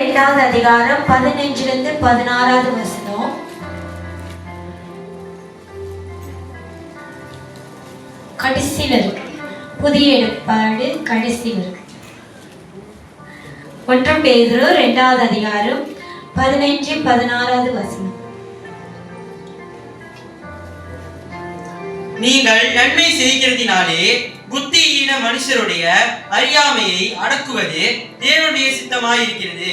இரண்டாவது அதிகாரம் 15 16 வசனம். கடைசியில் இருக்கு. புதிய ஏற்பாடு கடைசியில் இருக்கு. 1 பேதுரு 2வது அதிகாரம் 15 16 வசனம். நீங்கள் நன்மை செய்கிறதினாலே புத்தியீன மனுஷருடைய அறியாமையை அடக்குவது தேவனுடைய சித்தமாயிருக்கிறது.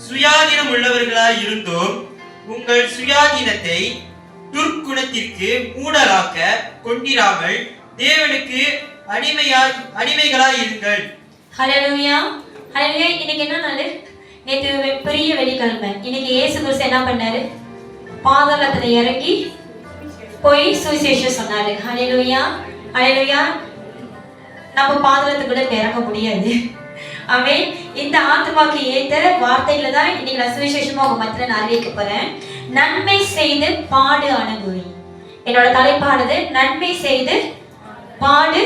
சுயாதீனம் உள்ளவர்களாய் இருந்தும் உங்கள் சுயாதீனத்தை துர்க்குணத்திற்கு மூடலாக்க கொண்டிராமல் தேவனுக்கு அடிமைகளாய் இருங்கள். ஹல்லேலூயா ஹல்லேலூயா. இன்னைக்கு என்ன நாள்? நேற்று பெரிய வெள்ளிக்கிழமை. இன்னைக்கு இயேசு கிறிஸ்து என்ன பண்ணாரு? பாதாளத்துல இறங்கி போய் சுவிசேஷம் சொன்னாரு. ஹல்லேலூயா ஹல்லேலூயா. நம்ம பாதாளத்துக்கு கூட இறங்க முடியாது. ஆமென். இந்த ஆத்மாக்கு ஏத்த வார்த்தையில தான் இன்னைக்கு நான் சுவிசேஷமா உங்க மத்தியில நான் அறிவிக்க போறேன். நன்மை செய்து பாடு அனுபவி. என்னோட தலைப்பானது நன்மை செய்து பாடு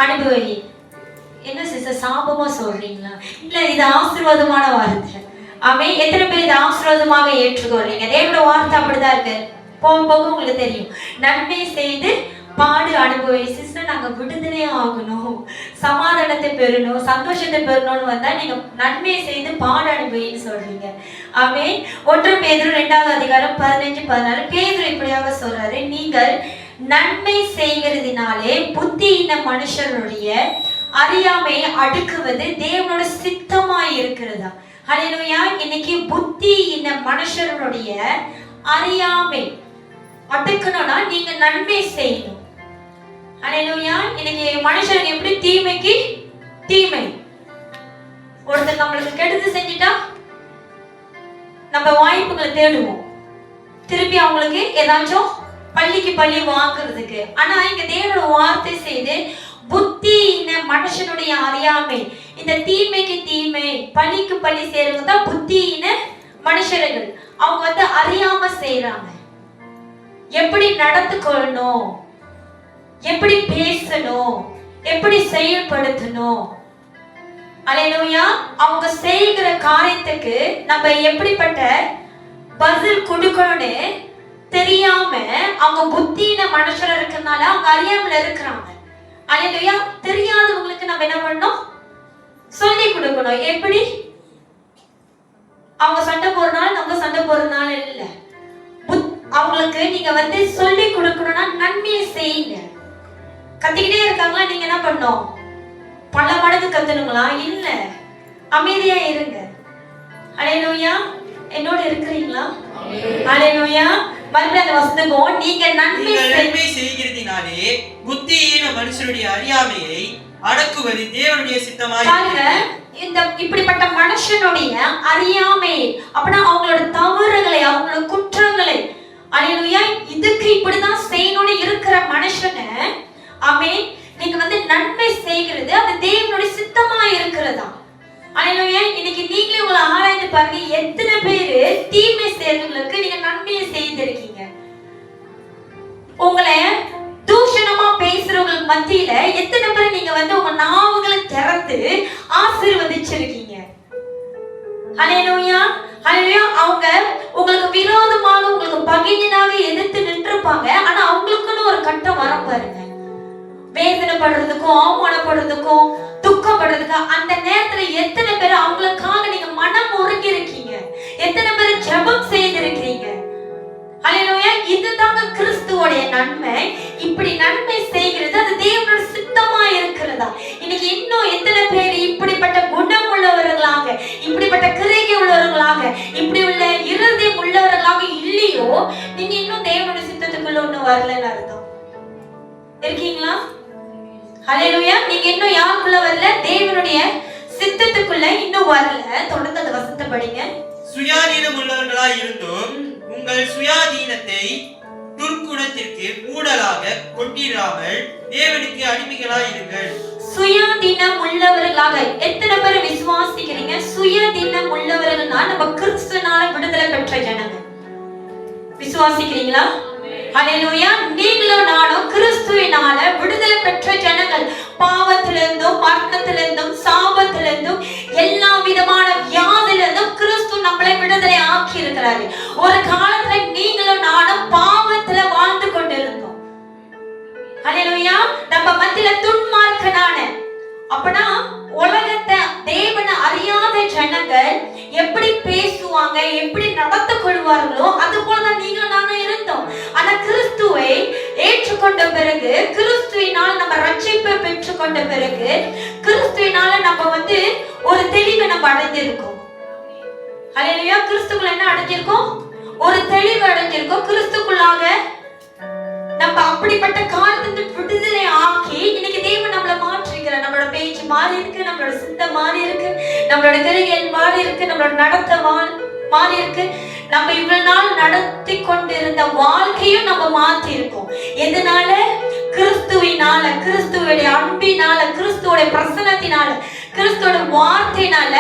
அனுபவி. என்ன சிஸ்டர் சாபமா சொல்றீங்களா? இல்ல, இது ஆசீர்வாதமான வார்த்தை. ஆமென். எத்தனை பேர் இது ஆசீர்வாதமாக ஏற்றுக்கொள்றீங்க? தேவனோட வார்த்தை அப்படிதான் இருக்கு. போக போக உங்களுக்கு தெரியும். நன்மை செய்து பாடு அனுபவி. சிஸ்டர், நாங்க விடுதலை ஆகணும், சமாதானத்தை பெறணும், சந்தோஷத்தை பெறணும்னு வந்தா நீங்க நன்மை செய்து பாடு அனுபவின்னு சொல்றீங்க. ஆமென். 1 பேதுரு 2வது அதிகாரம் 15 16 பேதுரு இப்படியாக சொல்றாரு, நீங்கள் நன்மை செய்கிறதினாலே புத்தியின மனுஷருடைய அறியாமையை அடுக்குவது தேவனோட சித்தமாய் இருக்கிறதா? ஹல்லேலூயா. இன்னைக்கு புத்தியின மனுஷருடைய அறியாமை அடுக்கணும்னா நீங்க நன்மை செய்யணும். ஹல்லேலூயா. இன்னைக்கு மனுஷன் எப்படி தீமைக்கு தீமை, ஒருத்தர் நம்மளுக்கு கெடுத்து செஞ்சுட்டா நம்ம வாய்ப்புகளை தேடுவோம், திருப்பி அவங்களுக்கு ஏதாச்சும் பள்ளிக்கு பள்ளி வாங்குறதுக்கு. ஆனா இங்க தேவனோட வார்த்தை செய்து புத்தியின மனுஷனுடைய அறியாமை, இந்த தீமைக்கு தீமை பள்ளிக்கு பள்ளி செய்யறவங்க தான் புத்தியின மனுஷர்கள். அவங்க அறியாம செய்யறாங்க. எப்படி நடந்து கொள்ளணும், எப்படி பேசணும், எப்படி செயல்படுத்தணும். அல்லேலூயா. அவங்க செய்கிற காரியத்துக்கு நம்ம எப்படிப்பட்ட பதில் கொடுக்கணும்னு தெரியாம அவங்க புத்தியின மனுஷர் இருக்கிறதுனால அவங்க அறியாமல் இருக்கிறாங்க. அல்லேலூயா. தெரியாதவங்களுக்கு நம்ம என்ன பண்ணணும்? சொல்லி கொடுக்கணும். எப்படி? அவங்க சண்டை போறதுனால நம்ம சண்டை போறதுனால இல்ல, அவங்களுக்கு நீங்க சொல்லி கொடுக்கணும்னா நன்மையை செய்யுங்க. கத்திக்கிட்டே இருக்காங்களா, நீங்க என்ன பண்ணணும்? பல மடங்கு கத்தணுங்களா? இல்ல, அமைதியா இருங்க. ஹல்லேலூயா. என்னோட இருக்கிறீங்களா? ஹல்லேலூயா. மறுபடியும் அந்த வசனம், நீங்க நன்மை செய்கிறதினாலே புத்தியீன மனுஷருடைய அறியாமையை அடக்குவது தேவனுடைய சித்தமாய். இந்த இப்படிப்பட்ட மனுஷனுடைய அறியாமை அப்படின்னா அவங்களோட தவறுகளை, அவங்களோட குற்றங்களை, அல்லேலூயா, இதுக்கு இப்படிதான் செய்யணும்னு இருக்கிற மனுஷனை, ஆமென், நீங்க நன்மை செய்கிறது அது தேவனுடைய சித்தமா இருக்கிறதா? அல்லேலூயா. இன்னைக்கு நீங்களே உங்களை ஆராய்ந்து பாருங்க, எத்தனை பேரு தீமை செய்யறவங்களுக்கு நீங்க நன்மையை செய்திருக்கீங்க? உங்களை தூஷணமா பேசுறவங்களுக்கு மத்தியில எத்தனை பேர் நீங்க உங்க நாவுகளை திறந்து ஆசீர்வதிச்சிருக்கீங்க? ஹல்லேலூயா ஹல்லேலூயா. அவங்க உங்களுக்கு விரோதமாக, உங்களுக்கு பகைஞனாக எதிர்த்து நின்றுப்பாங்க. ஆனா அவங்களுக்குன்னு ஒரு கட்டம் வரும் பாருங்க, வேதனைப்படுறதுக்கும் அவமானப்படுறதுக்கும் துக்கப்படுறதுக்கும். அந்த நேரத்துல எத்தனை பேர் அவங்களுக்காக நீங்க மனம் உருகி இருக்கீங்க? எத்தனை பேர் ஜெபம் செய்திருக்கீங்க? ஹல்லேலூயா. இதுதாங்க கிறிஸ்துவோடைய நன்மை. இப்படி நன்மை செய்கிறது அது தேவனோட சித்தமா இருக்கிறதா? இன்னைக்கு இன்னும் எத்தனை பேர் இப்படிப்பட்ட குணம் உள்ளவர்களாக, இப்படிப்பட்ட கிரியை உள்ளவர்களாக, இப்படி உள்ள இருதயம் உள்ளவர்களாக இல்லையோ, நீங்க இன்னும் தேவனுடைய சித்தத்துக்குள்ள ஒண்ணு வரலன்னு அர்த்தம். இருக்கீங்களா? ஹல்லேலூயா. நீங்க இன்னும் யாருக்குள்ள வரல? தேவனுடைய சித்தத்துக்குள்ள இன்னும் வரல. தொடர்ந்து அந்த வசனத்தை படிங்க. சுயாதீனம் உள்ளவர்களாய் இருந்தும் உங்கள் சுயாதீனத்தை துர்க்குணத்திற்கு மூடலாக கொண்டிராமல் தேவனுக்கு அடிமைகளாய் இருங்கள். சுயாதீனம் உள்ளவர்களாக எத்தனை பேர் விசுவாசிக்கிறீங்க? சுயாதீனம் உள்ளவர்கள்னா நம்ம கிறிஸ்துவினால விடுதலை பெற்ற ஜனங்க. விசுவாசிக்கிறீங்களா? ஹல்லேலூயா. நீங்களும் நானும் கிறிஸ்துவினால விடுதலை பெற்ற ஜனங்கள். பாவத்திலிருந்தும் மரணத்திலிருந்தும் சாபத்திலிருந்தும் எல்லா விதமான வியாதி சொல்றாரு. ஒரு காலத்துல நீங்களும் நானும் பாவத்துல வாழ்ந்து கொண்டிருந்தோம். ஹல்லேலூயா. நம்ம மத்தியில துன்மார்க்கனான, அப்பனா உலகத்தை தேவனை அறியாத ஜனங்கள் எப்படி பேசுவாங்க, எப்படி நடந்து கொள்வார்களோ அது போலதான் நீங்களும் நானும் இருந்தோம். ஆனா கிறிஸ்துவை ஏற்றுக்கொண்ட பிறகு, கிறிஸ்துவினால் நம்ம ரட்சிப்பை பெற்றுக்கொண்ட பிறகு, கிறிஸ்துவினால நம்ம ஒரு தெளிவை நம்ம அடைஞ்சிருக்கோம். ஹல்லேலூயா. கிறிஸ்துக்குள்ள என்ன அடைஞ்சிருக்கோம்? ஒரு தெளிவு அடைஞ்சிருக்கோம். கிறிஸ்துக்குள்ளாக நம்ம அப்படிப்பட்ட காரியத்தை விடுதலை ஆக்கி இன்னைக்கு தேவன் நம்மளை மாற்றிக்கிறார். நம்மளோட பேச்சு மாறி இருக்கு, நம்மளோட சிந்தை மாறி இருக்கு, நம்மளோட கிரிகள் மாறி இருக்கு, நம்மளோட நடத்த மாறி இருக்கு. நம்ம இவ்வளவு நாள் நடத்தி கொண்டிருந்த வாழ்க்கையும் நம்ம மாற்றி இருக்கோம். எதனால? கிறிஸ்துவினால, கிறிஸ்துவோட அன்பினால, கிறிஸ்துவோட பிரசன்னத்தினால, கிறிஸ்துவோட வார்த்தையினால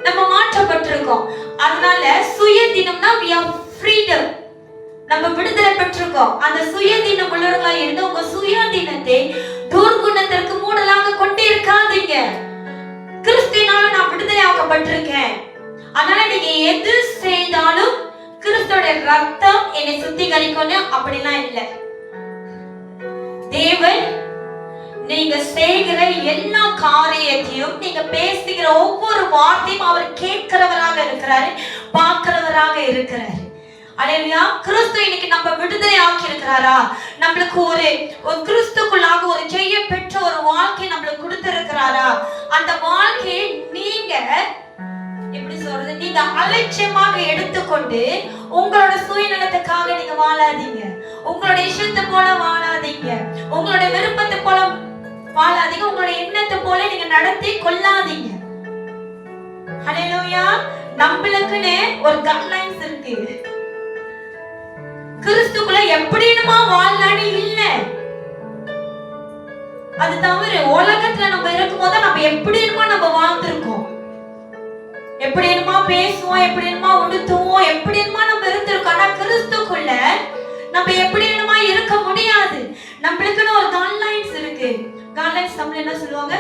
நம்ம மாற்றப்பட்டிருக்கோம். அதனால சுயதினம்னா we are freedom, நம்ம விடுதலை பெற்றிருக்கோம். அந்த சுயதீனம் உள்ளவர்களா இருந்து உங்க சுயதீனத்தை துர்குணத்திற்கு மூடலாக கொண்டே இருக்காதீங்க. கிறிஸ்துவினால நான் விடுதலை ஆக்கப்பட்டிருக்கேன், அதனால நீங்க எது செய்தாலும் கிறிஸ்துவோட ரத்தம் என்னை சுத்திகரிக்கணும் அப்படிலாம் இல்லை. தேவன் நீங்க செய்கிற எல்லா காரியத்தையும், நீங்க பேசுகிற ஒவ்வொரு வார்த்தையும் அவர் கேட்கிறவராக இருக்கிறாரு, பார்க்கிறவராக இருக்கிறாரு. அல்லேலூயா. கிறிஸ்து இன்னைக்கு நம்ம விடுதலை ஆக்கி இருக்கிறாரா? நம்மளுக்கு ஒரு கிறிஸ்துக்குள்ளாக ஒரு ஜெய பெற்ற ஒரு வாழ்க்கை நம்மளுக்கு கொடுத்திருக்கிறாரா? அந்த வாழ்க்கையை நீங்க எப்படி சொல்றது, நீங்க அலட்சியமாக எடுத்துக்கொண்டு உங்களோட சுயநலத்துக்காக நீங்க வாழாதீங்க, உங்களோட இஷ்டத்தை போல வாழாதீங்க, உங்களோட விருப்பத்தை போல வாழாதீங்க, உங்களோட எண்ணத்தை போல நீங்க நடத்தி கொள்ளாதீங்க. ஹல்லேலூயா. நம்மளுக்குன்னு ஒரு கைட்லைன்ஸ் இருக்கு. கிறிஸ்துக்குள்ள எப்படினுமா வாழலான்னு இல்ல. அது தவிர உலகத்துல நம்ம இருக்கும்போது நம்ம எப்படினுமா நம்ம வாழ்ந்திருக்கோம், எப்படினுமா பேசுவோம், எப்படினுமா உடுத்துவோம், எப்படினுமா நம்ம இருந்திருக்கோம். ஆனா கிறிஸ்துக்குள்ள நம்ம எப்படினுமா இருக்க முடியாது. நம்மளுக்குன்னு ஒரு கைட்லைன்ஸ் இருக்கு. கைட்லைன்ஸ் தமிழ்ல என்ன சொல்லுவாங்க?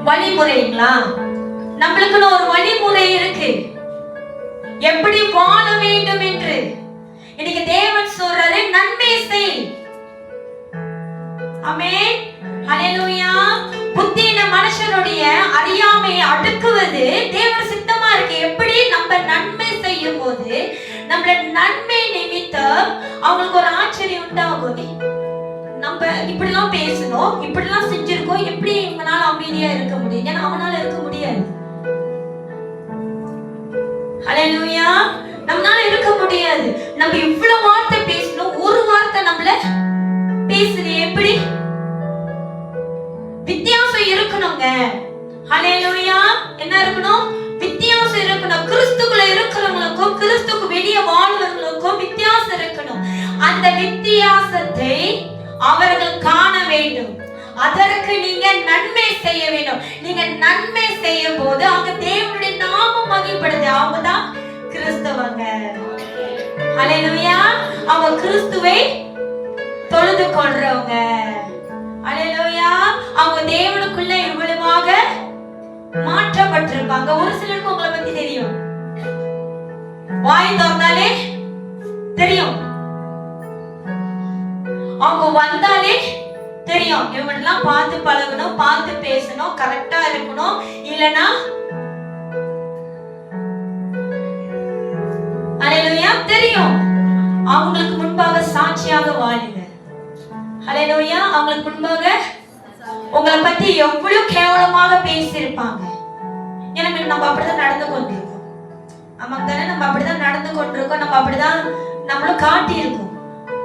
வழிமுறைங்களா? நம்மளுக்குன்னு ஒரு வழிமுறை இருக்கு, எப்படி வாழ வேண்டும் என்று. இன்னைக்கு தேவன் சொல்றாரு, நன்மை செய். ஆமென். ஹல்லேலூயா. புத்தின மனுஷனுடைய அறியாமையை அடுக்குவது தேவன் சித்தமா இருக்கு. எப்படி நம்ம நன்மை செய்யும் போது நம்மள நன்மை நிமித்தம் அவங்களுக்கு ஒரு ஆச்சரியம் உண்டாகும். நம்ம இப்படிலாம் பேசணும், இப்படிலாம் செஞ்சிருக்கோம், எப்படி இவனால அமைதியா இருக்க முடியும்? ஏன்னா அவனால இருக்க முடியாது. ஹல்லேலூயா. நம்மளால இருக்க முடியாது. நம்ம இவ்வளவு வார்த்தை பேசணும், ஒரு வார்த்தை நம்மள பேசுது, எப்படி? வித்தியாசம் இருக்கணுங்க. ஹல்லேலூயா. என்ன இருக்கணும்? வித்தியாசம் இருக்கணும். கிறிஸ்துக்குள்ள இருக்கிறவங்களுக்கும் கிறிஸ்துக்கு வெளியே வாழ்வர்களுக்கும் வித்தியாசம் இருக்கணும். அந்த வித்தியாசத்தை அவர்கள் காண வேண்டும். அதற்கு நீங்க நன்மை செய்ய வேண்டும். நீங்க நன்மை செய்யும் போது அவங்க தேவனுடைய நாமம் மகிமைப்படுது. அவங்கதான் கிறிஸ்தவங்க. ஹல்லேலூயா. அவங்க கிறிஸ்துவை தொழுது கொள்றவங்க. ஹல்லேலூயா. அவங்க தேவனுக்குள்ள இவ்வளவாக மாற்றப்பட்டிருப்பாங்க. ஒரு சிலருக்கு உங்களை பத்தி தெரியும், வாய் திறந்தாலே தெரியும், அவங்க வந்தாலே தெரியும். இவங்கெல்லாம் பார்த்து பழகணும், பார்த்து பேசணும், கரெக்டா இருக்கணும், இல்லனா ஹல்லேலூயா தெரியும். அவங்களுக்கு முன்பாக சாட்சியாக வாழுங்க. ஹல்லேலூயா. அவங்களுக்கு முன்பாக உங்களை பத்தி எவ்வளவு கேவலமாக பேசியிருப்பாங்க. எனக்கு நம்ம அப்படிதான் நடந்து கொண்டிருக்கோம். ஆமாம் தானே? நம்ம அப்படிதான் நடந்து கொண்டிருக்கோம், நம்ம அப்படிதான் நம்மளும் காட்டி இருக்கோம்.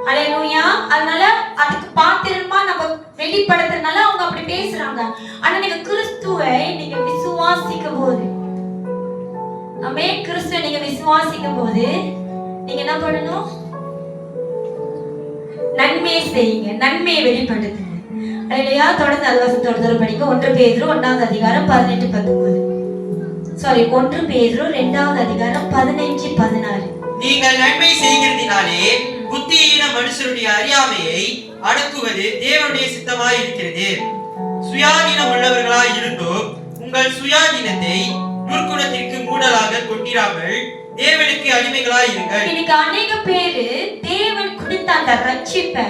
ஹல்லேலூயா. அதனால அதுக்கு பாத்திரமா நம்ம வெளிப்படுத்துறதுனால அவங்க அப்படி பேசுறாங்க. ஆனா நீங்க கிறிஸ்துவை நீங்க விசுவாசிக்கும் போது, ஆமென், கிறிஸ்துவை நீங்க விசுவாசிக்கும் போது நீங்க என்ன பண்ணணும்? நன்மையை செய்யுங்க, நன்மையை வெளிப்படுத்துங்க. ஹல்லேலூயா. தொடர்ந்து அதிகாரத்தோட படிக்க 1 பேதுரு 1வது அதிகாரம் 18-19. சாரி, 1 பேதுரு 2வது அதிகாரம் 15-16. நீங்கள் நன்மை செய்கிறதினாலே புத்தியீன மனுஷருடைய அறியாமையை அடக்குவது தேவனுடைய சித்தமாய் இருக்கிறது. சுயாதீனம் உள்ளவர்களாய் இருந்தோம் உங்கள் சுயாதீனத்தை துர்க்குணத்திற்கு மூடலாக கொட்டிராமல் தேவனுக்கு அடிமைகளாய் இருங்கள். இன்னைக்கு அநேக பேரு தேவன் கொடுத்த அந்த ரட்சிப்பை,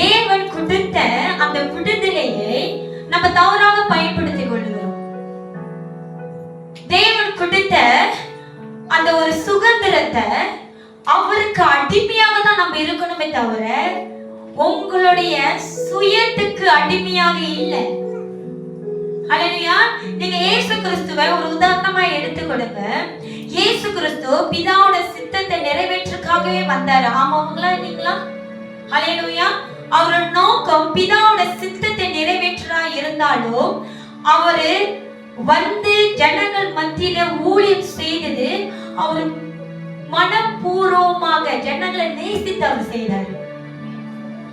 தேவன் கொடுத்த அந்த விடுதலையை நம்ம தவறாக பயன்படுத்திக் கொள்ளுகிறோம். தேவன் கொடுத்த அந்த ஒரு சுதந்திரத்தை அவருக்கு அடிமையாக தான் நம்ம இருக்கணுமே தவிர உங்களுடைய சுயத்துக்கு அடிமையாக இல்லை. ஹல்லேலூயா. நீங்க இயேசு கிறிஸ்துவை ஒரு உதாரணமா எடுத்து கொடுங்க. இயேசு கிறிஸ்து பிதாவோட சித்தத்தை நிறைவேற்றக்காகவே வந்தாரு. ஆமாங்களா இல்லைங்களா? ஹல்லேலூயா. அவரோட நோக்கம் பிதாவோட சித்தத்தை நிறைவேற்றா இருந்தாலும் அவரு வந்து ஜனங்கள் மத்தியில ஊழியம் செய்தது அவர் மனப்பூர்வமாக ஜனங்களை நேசித்து அவர் செய்தார்.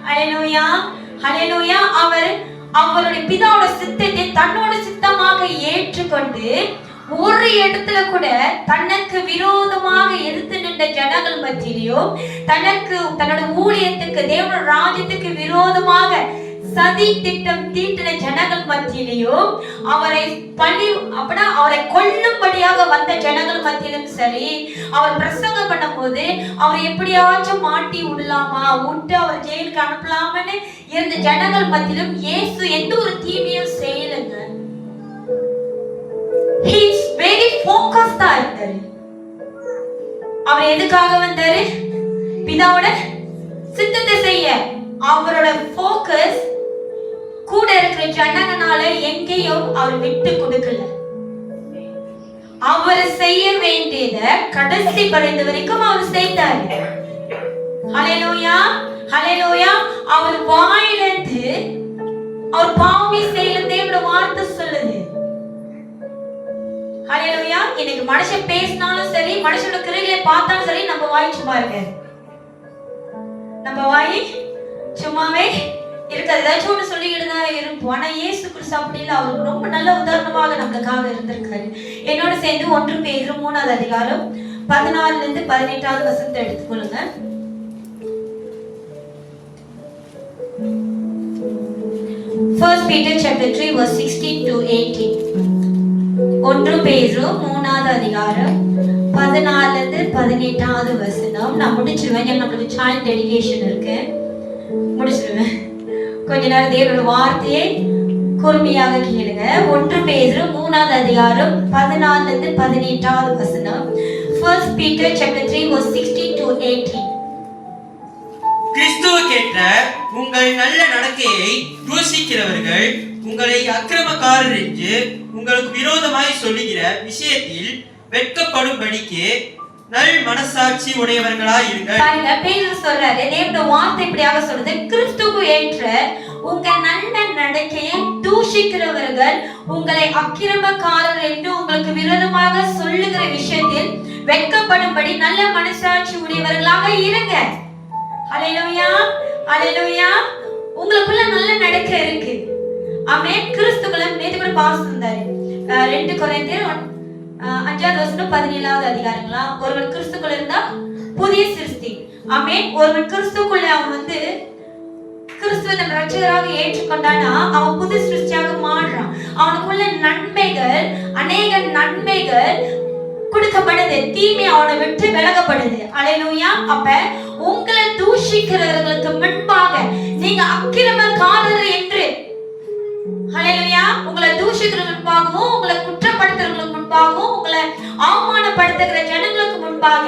ஹல்லேலூயா, ஹல்லேலூயா. அவர் அவருடைய பிதாவோட சித்தத்தை தன்னோட சித்தமாக ஏற்றுக்கொண்டு ஒரு இடத்துல கூட தனக்கு விரோதமாக எதிர்த்து நின்ற ஜனங்கள் மத்தியிலையும் தன்னோட ஊழியத்துக்கு தேவனோட ராஜ்யத்துக்கு விரோதமாக சதி திட்டம் தீட்டின ஜனங்கள் மத்தியிலையும் அவரை கொல்லும்படியாக வந்த ஜனங்கள் மத்தியிலும் சரி, அவர் பிரசங்கம் பண்ணும் போது அவர் எப்படியாச்சும் மாட்டி விடலாமா, விட்டு அவர் ஜெயிலுக்கு அனுப்பலாமன்னு இருந்த ஜனங்கள் மத்தியிலும் இயேசு எந்த ஒரு தீமையும் செய்யலைங்க. He is very focused ஆ இருந்தாரு. அவர் எதுக்காக வந்தாரு? பிதாவோட சித்தத்தை செய்ய. அவரோட ஃபோக்கஸ் கூட இருக்கிற ஜனங்களால எங்கேயும் அவர் விட்டு கொடுக்கல. அவர் செய்ய வேண்டியத கடைசி பரிந்து வரைக்கும் அவர் செய்தார். ஹல்லேலூயா, ஹல்லேலூயா. அவர் வாயிலிருந்து அவர் பாவமே செய்யல தேவனோட வார்த்தை சொல்லுது. ஹல்லேலூயா. இன்னைக்கு மனுஷன் பேசினாலும் சரி, மனுஷனோட கிரியைகளை பார்த்தாலும் சரி, நம்ம வாய் சும்மா இருக்கு. நம்ம வாய் சும்மாவே இருக்காது. ஏதாச்சும் ஒண்ணு சொல்லிக்கிட்டு தான் இருப்போம். ஆனா இயேசு கிறிஸ்து அப்படி இல்லை. அவர் ரொம்ப நல்ல உதாரணமாக நம்மளுக்காக இருந்திருக்காரு. என்னோட சேர்ந்து 1 பேதுரு 3ஆவது அதிகாரம் 14 இருந்து 18வது வசனத்தை எடுத்துக்கொள்ளுங்க. First Peter chapter 3 verse 16 to 18. 1 பேதுரு 3ஆவது அதிகாரம் 14 இருந்து 18வது வசனம். நான் முடிச்சிருவேன். ஏன்னா நம்மளுக்கு சைல்ட் டெடிகேஷன் இருக்கு. முடிச்சிருவேன். கொஞ்ச நேரம் தேவனோட வார்த்தையை பொறுமையாக கேளுங்க. 1 பேதுரு 3ஆவது அதிகாரம் 14 இருந்து 18வது வசனம். First Peter chapter 3 verse 16 to 18. கிறிஸ்துவுக்கேற்ற உங்கள் நல்ல நடக்கையை தூஷிக்கிறவர்கள் உங்களை அக்கிரமக்காரர் என்று உங்களுக்கு விரோதமாய் சொல்லுகிற விஷயத்தில் வெட்கப்படும்படிக்கு நல் மனசாட்சி உடையவர்களாய் இருங்கள். பாருங்க, பேதுரு சொல்றாரு, தேவனுடைய வார்த்தை இப்படியாக சொல்லுது, கிறிஸ்துவுக்கு ஏற்ற உங்க நல்ல நடக்கையை தூஷிக்கிறவர்கள் உங்களை அக்கிரமக்காரர் என்று உங்களுக்கு விரோதமாக சொல்லுகிற விஷயத்தில் வெட்கப்படும்படி நல்ல மனசாட்சி உடையவர்களாக இருங்க. ஹல்லேலூயா, ஹல்லேலூயா. உங்களுக்குள்ள நல்ல நடக்கை இருக்கு. ஆமென். கிறிஸ்துக்குள்ள நேத்து கூட பாஸ் இருந்தாரு. 2 கொரிந்தியர் 5வது வசனம் 17வது அதிகாரங்களா. ஒருவன் கிறிஸ்துக்குள்ள இருந்தா புதிய சிருஷ்டி. ஆமென். ஒருவன் கிறிஸ்துக்குள்ள அவன் கிறிஸ்துவை தன் ரட்சகராக ஏற்றுக்கொண்டானா அவன் புது சிருஷ்டியாக மாறுறான். அவனுக்குள்ள நன்மைகள், அநேக நன்மைகள் கொடுக்கப்படுது. தீமை அவனை விட்டு விலகப்படுது. ஹல்லேலூயா. அப்ப உங்களை தூஷிக்கிறவர்களுக்கு முன்பாக நீங்க அக்கிரமக்காரர் என்று, ஹல்லேலூயா, உங்களை தூஷிக்கிறவங்களுக்கு முன்பாகவும் உங்களை குற்றப்படுத்துறவங்களுக்கு முன்பாகவும் உங்களை அவமானப்படுத்துகிற ஜனங்களுக்கு முன்பாக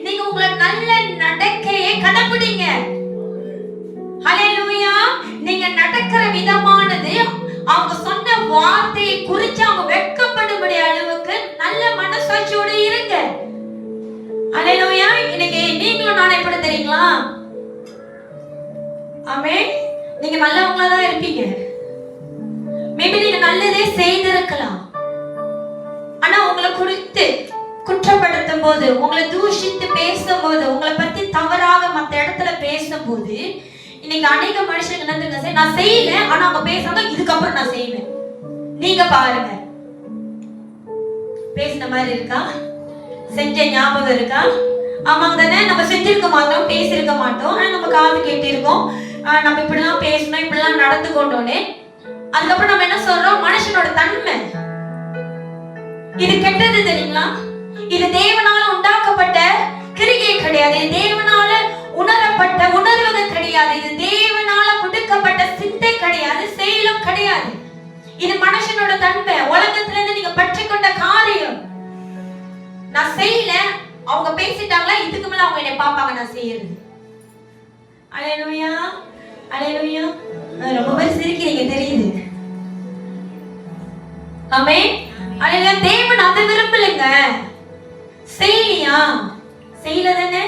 நீங்க உங்களை நல்ல நடக்கையை கடைபிடிங்க. ஹல்லேலூயா. நீங்க நடக்கிற விதமானது அவங்க சொன்ன வார்த்தையை குறித்து அவங்க வெட்கப்படும்படி அளவுக்கு நல்ல மனசாட்சியோட இருங்க. ஹல்லேலூயா. இன்னைக்கு நீங்களும் நானும் எப்படி தெரியுங்களா? ஆமென். நீங்க நல்லவங்களா தான் இருப்பீங்க. மேபி நீங்க நல்லதே செய்திருக்கலாம். ஆனா உங்களை குறித்து குற்றப்படுத்தும் போது, உங்களை தூஷித்து பேசும்போது, உங்களை பத்தி தவறாக மற்ற இடத்துல பேசும்போது, இன்னைக்கு அநேக மனுஷங்க என்ன, நான் செய்யல ஆனா அவங்க பேசுறாங்க, இதுக்கப்புறம் நான் செய்வேன். நீங்க பாருங்க, பேசின மாதிரி இருக்கா? செஞ்ச ஞாபகம் இருக்கா? ஆமாங்க தானே. நம்ம செஞ்சிருக்க மாட்டோம், பேசியிருக்க மாட்டோம். ஆனா நம்ம காது கேட்டிருக்கோம், நம்ம இப்படிலாம் பேசணும், இப்படிலாம் நடந்து கொண்டோன்னே அதுக்கப்புறம் நம்ம என்ன சொல்றோம்? மனுஷனோட தன்மை இது கெட்டது தெரியுங்களா? இது தேவனால உண்டாக்கப்பட்ட கிரியை கிடையாது. இது தேவனால உணரப்பட்ட உணர்வுகள் கிடையாது. இது தேவனால கொடுக்கப்பட்ட சிந்தை கிடையாது, செயலும் கிடையாது. இது மனுஷனோட தன்மை. உலகத்துல இருந்து நீங்க பெற்றுக்கொண்ட காரியம். நான் செய்யல, அவங்க பேசிட்டாங்களா, இதுக்கு மேல அவங்க என்னை பார்ப்பாங்க நான் செய்யறது. அல்லேலூயா, அல்லேலூயா. ரொம்ப பேர் சிரிக்கிறீங்க தெரியுது. ஆமென். அல்லேலூயா. தேவன் அதை விரும்பலங்க. செய்யலையா? செய்யல தானே?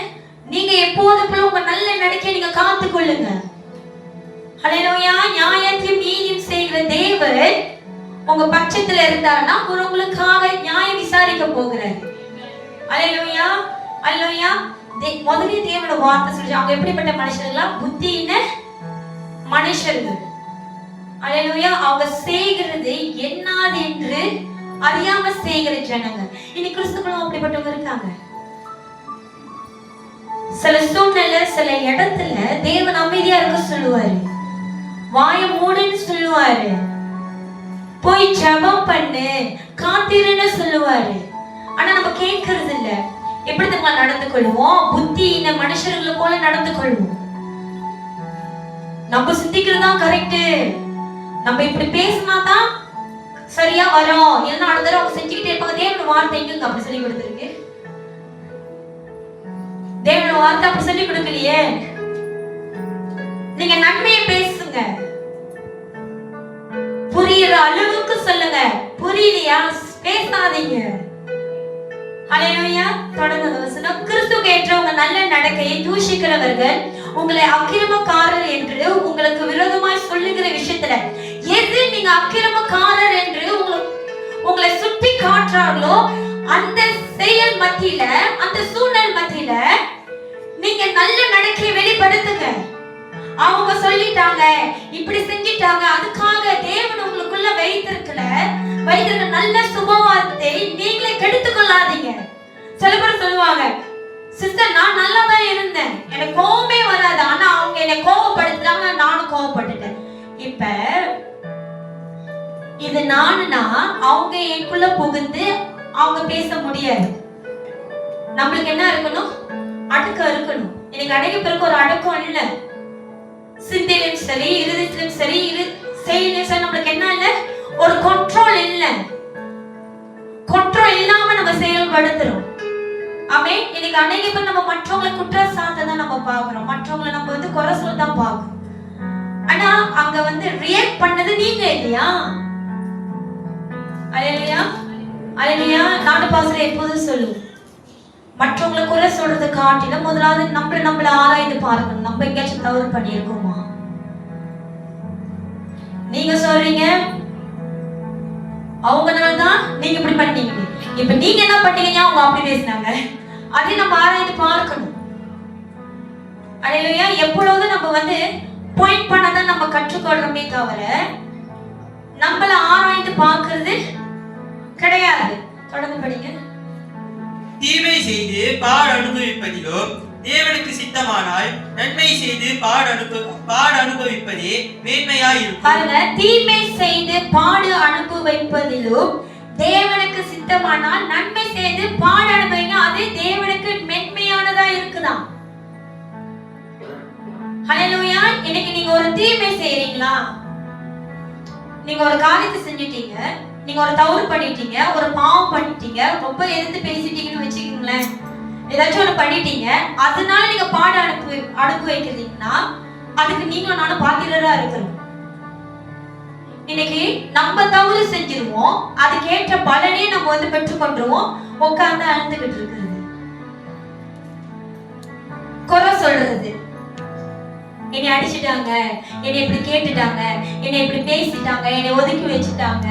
நீங்க எப்போதும் போல உங்க நல்ல நடக்கை நீங்க காத்து கொள்ளுங்க. அல்லேலூயா. நியாயத்தையும் நீதியும் செய்கிற தேவன் உங்க பட்சத்துல இருந்தாருன்னா உங்களுக்காக நியாயம் விசாரிக்க போகிறார். அல்லேலூயா, அல்லேலூயா. முதலே தேவனோட வார்த்தை சொல்லி அவங்க எப்படிப்பட்ட மனுஷர்களா? புத்தியின மனுஷர்கள். அல்லேலூயா. அவங்க செய்கிறது என்னது என்று அறியாம செய்கிற ஜனங்க. இன்னைக்கு கிறிஸ்துக்களும் அப்படிப்பட்டவங்க இருக்காங்க. சில சூழ்நிலை சில இடத்துல தேவன் அமைதியா இருக்க சொல்லுவாரு, வாயை மூடுன்னு சொல்லுவாரு, போய் ஜெபம் பண்ணு, காத்திருன்னு சொல்லுவாரு. ஆனா நம்ம கேட்கறது இல்ல. எப்படி நம்ம நடந்து கொள்வோம்? புத்தியின மனுஷர்களை போல நடந்து கொள்வோம். நம்ம சிந்திக்கிறது தான் கரெக்ட், நம்ம இப்படி பேசினாதான் சரியா வரும், இல்லைன்னா அடுத்த தடவை அவங்க செஞ்சுக்கிட்டே இருப்பாங்க. தேவனோட வார்த்தை எங்க அப்படி சொல்லி கொடுத்துருக்கு? தேவனோட வார்த்தை அப்படி சொல்லி கொடுக்கலையே. நீங்க நன்மையை பேசுங்க, புரியுற அளவுக்கு சொல்லுங்க. புரியலையா? பேசாதீங்க. அல்லேலூயா. தொடர்ந்து வசனம். கிறிஸ்துவுக்கு ஏற்றவங்க நல்ல நடக்கையை தூஷிக்கிறவர்கள் உங்களை அக்கிரமக்காரர் என்று உங்களுக்கு விரோதமாய் சொல்லுகிற விஷயத்துல எது நீங்க அக்கிரமக்காரர் என்று உங்களை சுட்டி காட்டுறாங்களோ அந்த செயல் மத்தியில, அந்த சூழ்நிலை மத்தியில நீங்க நல்ல நடக்கையை வெளிப்படுத்துங்க. அவங்க சொல்லிட்டாங்க, இப்படி செஞ்சிட்டாங்க, அதுக்காக தேவன் உங்களுக்குள்ள வைத்திருக்கிற நல்ல சுபாவத்தை நீங்களே கெடுத்துக் கொள்ளாதீங்க. சில பேர் சொல்லுவாங்க, சிஸ்டர் நான் நல்லா தான் இருந்தேன், எனக்கு கோபமே வராது, ஆனா அவங்க என்னை கோபப்படுத்துறாங்க, நானும் கோபப்பட்டுட்டேன். இப்ப இது நானுனா அவங்க எனக்குள்ள புகுந்து அவங்க பேச முடியாது. நம்மளுக்கு என்ன இருக்கணும்? அடக்கம் இருக்கணும். எனக்கு அடங்கிய பிறகு ஒரு அடக்கம் இல்ல. சிந்தையிலும் சரி, இருதயத்திலும் சரி, செயலிலும் சரி, நம்மளுக்கு என்ன இல்ல? ஒரு கண்ட்ரோல் இல்ல. கண்ட்ரோல் இல்லாம நம்ம செயல்படுத்துறோம். ஆமே. இன்னைக்கு அநேக பேர் நம்ம மற்றவங்களை குற்றம் சாட்ட தான் நம்ம பாக்குறோம், மற்றவங்களை நம்ம குறை சொல்ல தான் பாக்குறோம். ஆனா அங்க ரியாக்ட் பண்ணது நீங்க இல்லையா? அல்லேலூயா, அல்லேலூயா. நானும் பாஸ்டர் எப்போதும் சொல்லுவோம், மற்றவங்களை குறை சொல்றது காட்டிலும் முதலாவது நம்மள ஆராய்ந்து பார்க்கணும். நம்ம எங்கேயாச்சும் தவறு பண்ணியிருக்கோமா? நீங்க சொல்றீங்க அவங்கனாலதான் நீங்க இப்படி பண்ணீங்க, இப்ப நீங்க என்ன பண்ணீங்க, அவங்க அப்படி பேசினாங்க. அதை நம்ம ஆராய்ந்து பார்க்கணும். அல்லேலூயா. எப்பொழுதும் நம்ம பாயிண்ட் பண்ணாதான் நம்ம கற்றுக்கொள்றோமே தவிர நம்மள ஆராய்ந்து பார்க்கிறது கிடையாது. தொடர்ந்து படிங்க. தீமை செய்து பாடு அனுபவிப்பதிலோ தேவனுக்கு சித்தமானால் நன்மை செய்து பாடு அனுபவிப்பதே மேன்மையாய் இருக்கும். பாருங்க, தீமை செய்து பாடு அனுபவிப்பதிலும் தேவனுக்கு சித்தமானால் நன்மை செய்து பாடு அனுபவிங்க, அதே தேவனுக்கு மென்மையானதா இருக்குதாம். ஹல்லேலூயா. இன்னைக்கு நீங்க ஒரு தீமை செய்றீங்களா? நீங்க ஒரு காரியத்தை செஞ்சிட்டீங்க, நீங்க ஒரு தவறு பண்ணிட்டீங்க, ஒரு பாவம் பண்ணிட்டீங்க, ரொம்ப எதிர்த்து பேசிட்டீங்கன்னு வச்சுக்கீங்களேன், ஏதாச்சும் ஒண்ணு பண்ணிட்டீங்க, அதனால நீங்க பாட அனுபவிக்கிறீங்கன்னா அதுக்கு நீங்களும் நானும் பாத்திரரா இருக்கிறோம். இன்னைக்கு நம்ம தவறு செஞ்சிருவோம், அதுக்கேற்ற பலனே நம்ம பெற்றுக்கொண்டுருவோம். உட்கார்ந்து அழுந்துகிட்டு இருக்கிறது, குறை சொல்றது, என்னை அடிச்சுட்டாங்க, என்னை இப்படி கேட்டுட்டாங்க, என்னை இப்படி பேசிட்டாங்க, என்னை ஒதுக்கி வச்சுட்டாங்க.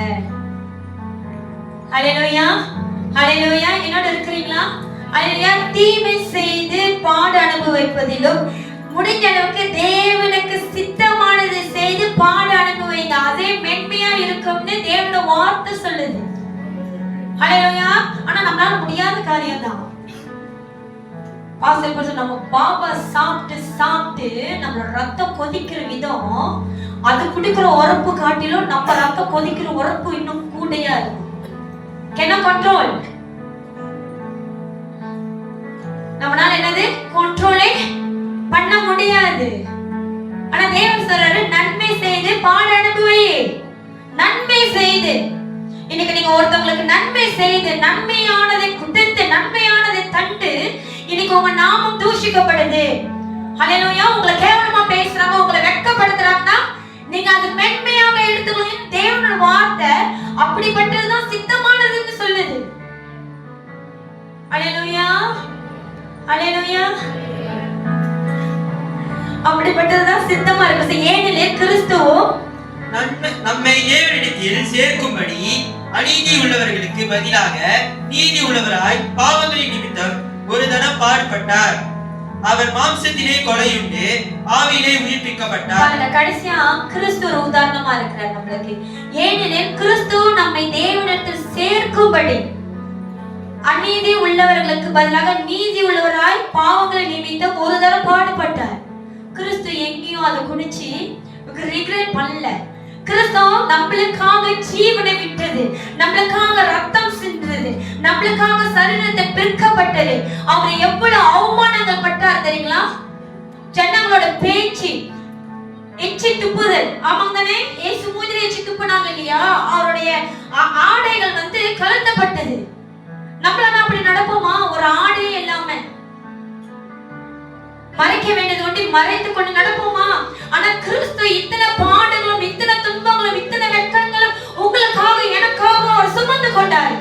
அல்லேலூயா, அல்லேலூயா. என்னோட இருக்கிறீங்களா? அல்லேலூயா. தீமை செய்து பாடு அனுபவிப்பதிலும் முடிஞ்ச அளவுக்கு தேவனுக்கு சித்தமானது செய்து பாடு அனுபவிங்க, அதே மென்மையா இருக்கும்னு தேவனோட வார்த்தை சொல்லுது. அல்லேலூயா. ஆனா நம்மளால முடியாத காரியம் தான். நம்ம பாபா சாப்பிட்டு நம்மளோட ரத்தம் கொதிக்கிற விதம், அது குடிக்கிற உரப்பு காட்டிலும் நம்ம ரத்தம் கொதிக்கிற உரப்பு இன்னும் கூடையா இருக்கும். கிணம் கண்ட்ரோல். நம்மளால என்னது கண்ட்ரோலே பண்ண முடியாது. ஆனா தேவன் சொல்றாரு நன்மை செய்து பாட அனுபவி. நன்மை செய்து இன்னைக்கு நீங்க ஒருத்தவங்களுக்கு நன்மை செய்து நன்மையானதை குடித்து நன்மையானதை தண்டு இன்னைக்கு உங்க நாமம் தூஷிக்கப்படுது. ஹல்லேலூயா. உங்களை கேவலமா பேசுறாங்க, உங்களை வெட்கப்படுத்துறாங்கன்னா நீங்க அது மென்மையாக எடுத்துக்கணும். தேவனோட வார்த்தை அப்படிப்பட்டதுதான் சித்தமானதுன்னு சொல்லுது. ஹல்லேலூயா, ஹல்லேலூயா. அப்படிப்பட்டதுதான் சித்தமா இருக்கு. ஏனிலே கிறிஸ்துவோ நம்மை தேவனிடத்தில் சேர்க்கும்படி அநீதி உள்ளவர்களுக்கு பதிலாக நீதி உள்ளவராய் பாவங்களின் நிமித்தம் ஒரு தரம் பாடுபட்டார். அவர் மாம்சத்திலே கொலையுண்டு ஆவியிலே உயிர்ப்பிக்கப்பட்டார். கடைசியா கிறிஸ்து ஒரு உதாரணமா இருக்கிறார் நம்மளுக்கு. ஏனெனில் கிறிஸ்து நம்மை தேவனிடத்தில் சேர்க்கும்படி அநீதி உள்ளவர்களுக்கு பதிலாக நீதி உள்ளவராய் பாவங்களை நிமித்தம் ஒரு தரம் பாடுபட்டார். கிறிஸ்து எங்கேயும் அதை குடிச்சு ரிக்ரெட் பண்ணல. கிறிஸ்து நம்மளுக்காக ஜீவனை விட்டது, நம்மளுக்காக ரத்தம் சிந்தது, நம்மளுக்காக சரீரத்தை பிற்கப்பட்டது. அவர் எவ்வளவு அவமானங்கள் பட்டார் தெரியுங்களா? ஜனங்களோட பேச்சு, எச்சி துப்புதல். ஆமாங்க தானே? இயேசு மூஞ்சில எச்சி துப்புனாங்க இல்லையா? அவருடைய ஆடைகள் கலந்தப்பட்டது. நம்மளால அப்படி நடப்போமா? ஒரு ஆடையே இல்லாம மறைக்க வேண்டியது ஒண்டி மறைத்து கொண்டு நடப்போமா? ஆனா கிறிஸ்து இத்தனை பாடுகளும் இத்தனை துன்பங்களும் இத்தனை வெட்கங்களும் உங்களுக்காக எனக்காக அவர் சுமந்து கொண்டார்.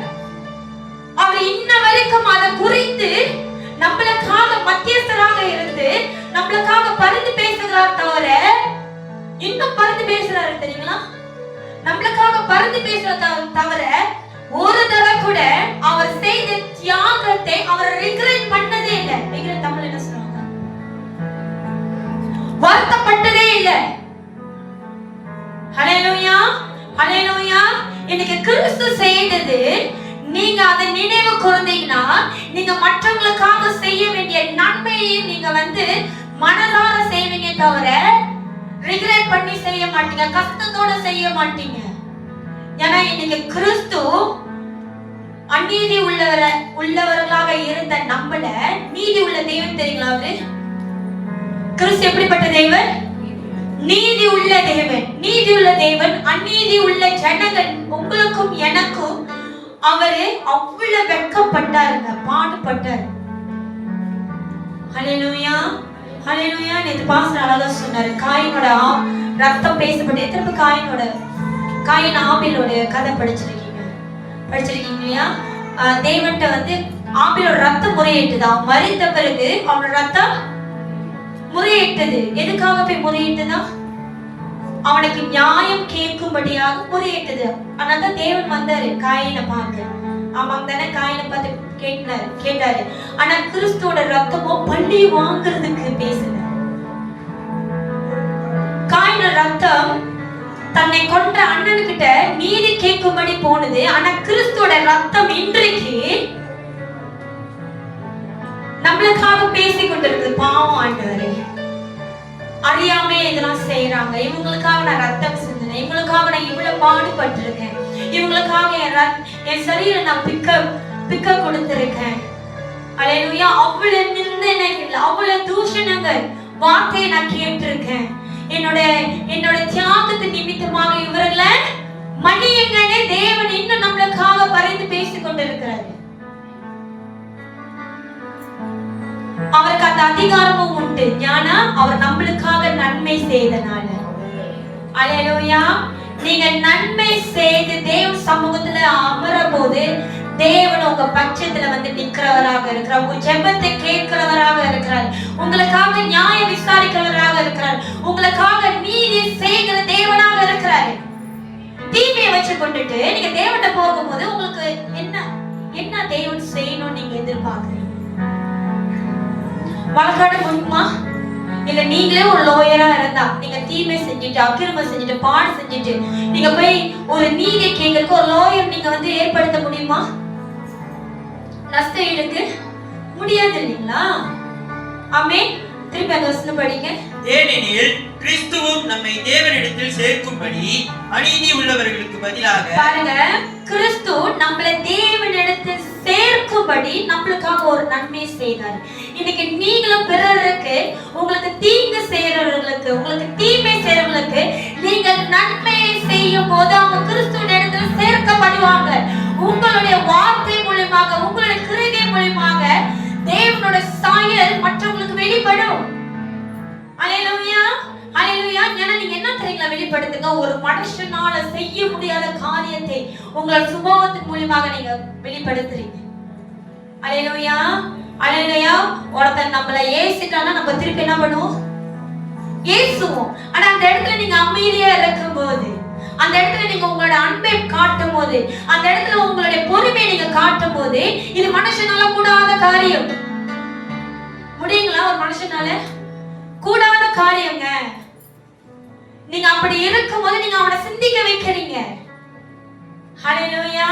அவர் இன்ன வரைக்கும் அதை குறித்து நம்மளுக்காக மத்தியஸ்தராக இருந்து நம்மளுக்காக பரிந்து பேசுகிறார். தவிர இன்னும் பரிந்து பேசுறாரு தெரியுங்களா? நம்மளுக்காக பரிந்து பேசுறத தவிர ஒரு தடவை கூட அவர் செய்த தியாகத்தை அவர் ரிக்ரெட் பண்ணதே இல்லை. ரிக்ரெட் தமிழ் என்ன சொல்றாங்க? வருத்தப்பட்டதே இல்லை. ஹல்லேலூயா, ஹல்லேலூயா. இன்னைக்கு கிறிஸ்து செய்தது நீங்க அதை நினைவு கூர்ந்தீங்கன்னா நீங்க மற்றவங்களுக்காக செய்ய வேண்டிய நன்மையை நீங்க மனதார செய்வீங்க தவிர ரிக்ரெட் பண்ணி செய்ய மாட்டீங்க, கஷ்டத்தோட செய்ய மாட்டீங்க. ஏன்னா இன்னைக்கு கிறிஸ்து அநீதி உள்ளவர்களாக இருந்த நம்மள நீதி உள்ள தெய்வம் தெரியுங்களா? அவரு கிறிஸ்து எப்படிப்பட்ட தேவன்? நீதி உள்ள தேவன். நீதி உள்ள தேவன் அநீதி உள்ள ஜனங்கள் உங்களுக்கும் எனக்கும் அவரு அவ்வளவு வெட்கப்பட்டாருங்க, பாடுபட்டாரு. ஹல்லேலூயா, ஹல்லேலூயா. நேத்து பாஸ்டர் அழகா சொன்னாரு, காயினோட ரத்தம் பேசப்பட்டு. எத்தனை காயின் ஆபேலோட கதை படிச்சிருக்கீங்க இல்லையா? தேவன்ட்ட ஆபேலோட ரத்தம் முறையிட்டது. அவன் மரித்த பிறகு அவனோட ரத்தம் முறையிட்டது. எதுக்காக போய் முறையிட்டதா? அவனுக்கு நியாயம் கேட்கும்படியாக முறையிட்டது. ஆனா தேவன் வந்தாரு காயினை பார்க்க. ஆமாங்க தானே? காயினை பார்த்து கேட்டாரு. ஆனா கிறிஸ்துவோட ரத்தமோ பள்ளி வாங்குறதுக்கு பேசுன. காயினோட ரத்தம் தன்னை கொன்ற அண்ணனுக்கிட்ட நீதி கேட்கும்படி போனது. ஆனா கிறிஸ்துவோட ரத்தம் இன்றைக்கு நம்மளுக்காக பேசி கொண்டிருக்கு. பாவம் ஆண்டவரே, அறியாமே இதெல்லாம் செய்யறாங்க, இவங்களுக்காக நான் ரத்தம் சிந்தினேன், இவங்களுக்காக நான் இவ்வளவு பாடுபட்டிருக்கேன், இவங்களுக்காக என் சரீரம் நான் பிக்க கொடுத்திருக்கேன். அல்லேலூயா. அவ்வளவு நிந்தனைகள், அவ்வளவு தூஷணங்கள் வார்த்தையை நான் கேட்டிருக்கேன். என்னோட தியாகத்து நிமித்தமாக இவர்களை மன்னியுங்கன்னு தேவன் இன்னும் நம்மளுக்காக பரிந்து பேசிக் கொண்டிருக்கிறாரு. அவருக்கு அந்த அதிகாரமும் உண்டு. ஏன்னா அவர் நம்மளுக்காக நன்மை செய்தனால. அல்லேலூயா. நீங்க நன்மை செய்து தேவன் சமூகத்துல அமர போது தேவன் உங்க பட்சத்துல நிக்கிறவராக இருக்கிறார். உங்க ஜெபத்தை கேட்கிறவராக இருக்கிறார். உங்களுக்காக நியாயம் விசாரிக்கிறவராக இருக்கிறார். உங்களுக்காக நீதி செய்கிற தேவனாக இருக்கிறார். தீமையை வச்சு கொண்டுட்டு நீங்க தேவன்கிட்ட போகும்போது உங்களுக்கு என்ன தேவன் செய்யணும்னு நீங்க எதிர்பார்க்கிறீங்க? வழக்காட முடியுமா? இல்ல நீங்களே ஒரு லோயரா இருந்தா நீங்க தீமை செஞ்சுட்டு அக்கிரமம் செஞ்சுட்டு பாடு செஞ்சுட்டு நீங்க போய் ஒரு நீதி கேட்கறதுக்கு ஒரு லோயர் நீங்க ஏற்படுத்த முடியுமா? நஷ்ட ஈடுக்கு முடியாது இல்லைங்களா? ஆமென். திருப்பி அந்த வசனம் படிங்க. ஏனெனில் கிறிஸ்துவும் நம்மை தேவனிடத்தில் சேர்க்கும்படி அநீதி உள்ளவர்களுக்கு பதிலாக. பாருங்க, கிறிஸ்து நம்மளை தேவனிடத்தில் இருக்கும்படி நம்மளுக்காக ஒரு நன்மை செய்தார். இன்னைக்கு நீங்களும் பிறருக்கு, உங்களுக்கு தீங்கு செய்யறவர்களுக்கு, உங்களுக்கு தீமை செய்யறவர்களுக்கு நீங்கள் நன்மையை செய்யும் போது அவங்க கிறிஸ்துவின் இடத்துல சேர்க்கப்படுவாங்க. உங்களுடைய வார்த்தை மூலமாக, உங்களுடைய கிரியை மூலமாக தேவனுடைய சாயல் மற்றவங்களுக்கு வெளிப்படும். அல்லேலூயா, அல்லேலூயா. ஏன்னா நீங்க என்ன தெரியுங்களா வெளிப்படுத்துங்க, ஒரு மனுஷனால செய்ய முடியாத காரியத்தை உங்கள் சுபாவத்தின் மூலமாக நீங்க வெளிப்படுத்துறீங்க. அல்லேலூயா, அல்லேலூயா. ஒருத்தன் நம்மளை ஏசிட்டானா நம்ம திருப்பி என்ன பண்ணுவோம்? ஏசுவோம். ஆனா அந்த இடத்துல நீங்க அமைதியா இருக்கும் போது, அந்த இடத்துல நீங்க உங்களோட அன்பை காட்டும் போது, அந்த இடத்துல உங்களுடைய பொறுமையை நீங்க காட்டும் போது, இது மனுஷனால கூடாத காரியம். முடியுங்களா? ஒரு மனுஷனால கூடாத காரியங்க. நீங்க அப்படி இருக்கும்போது நீங்க அவனை சிந்திக்க வைக்கிறீங்க. ஹல்லேலூயா,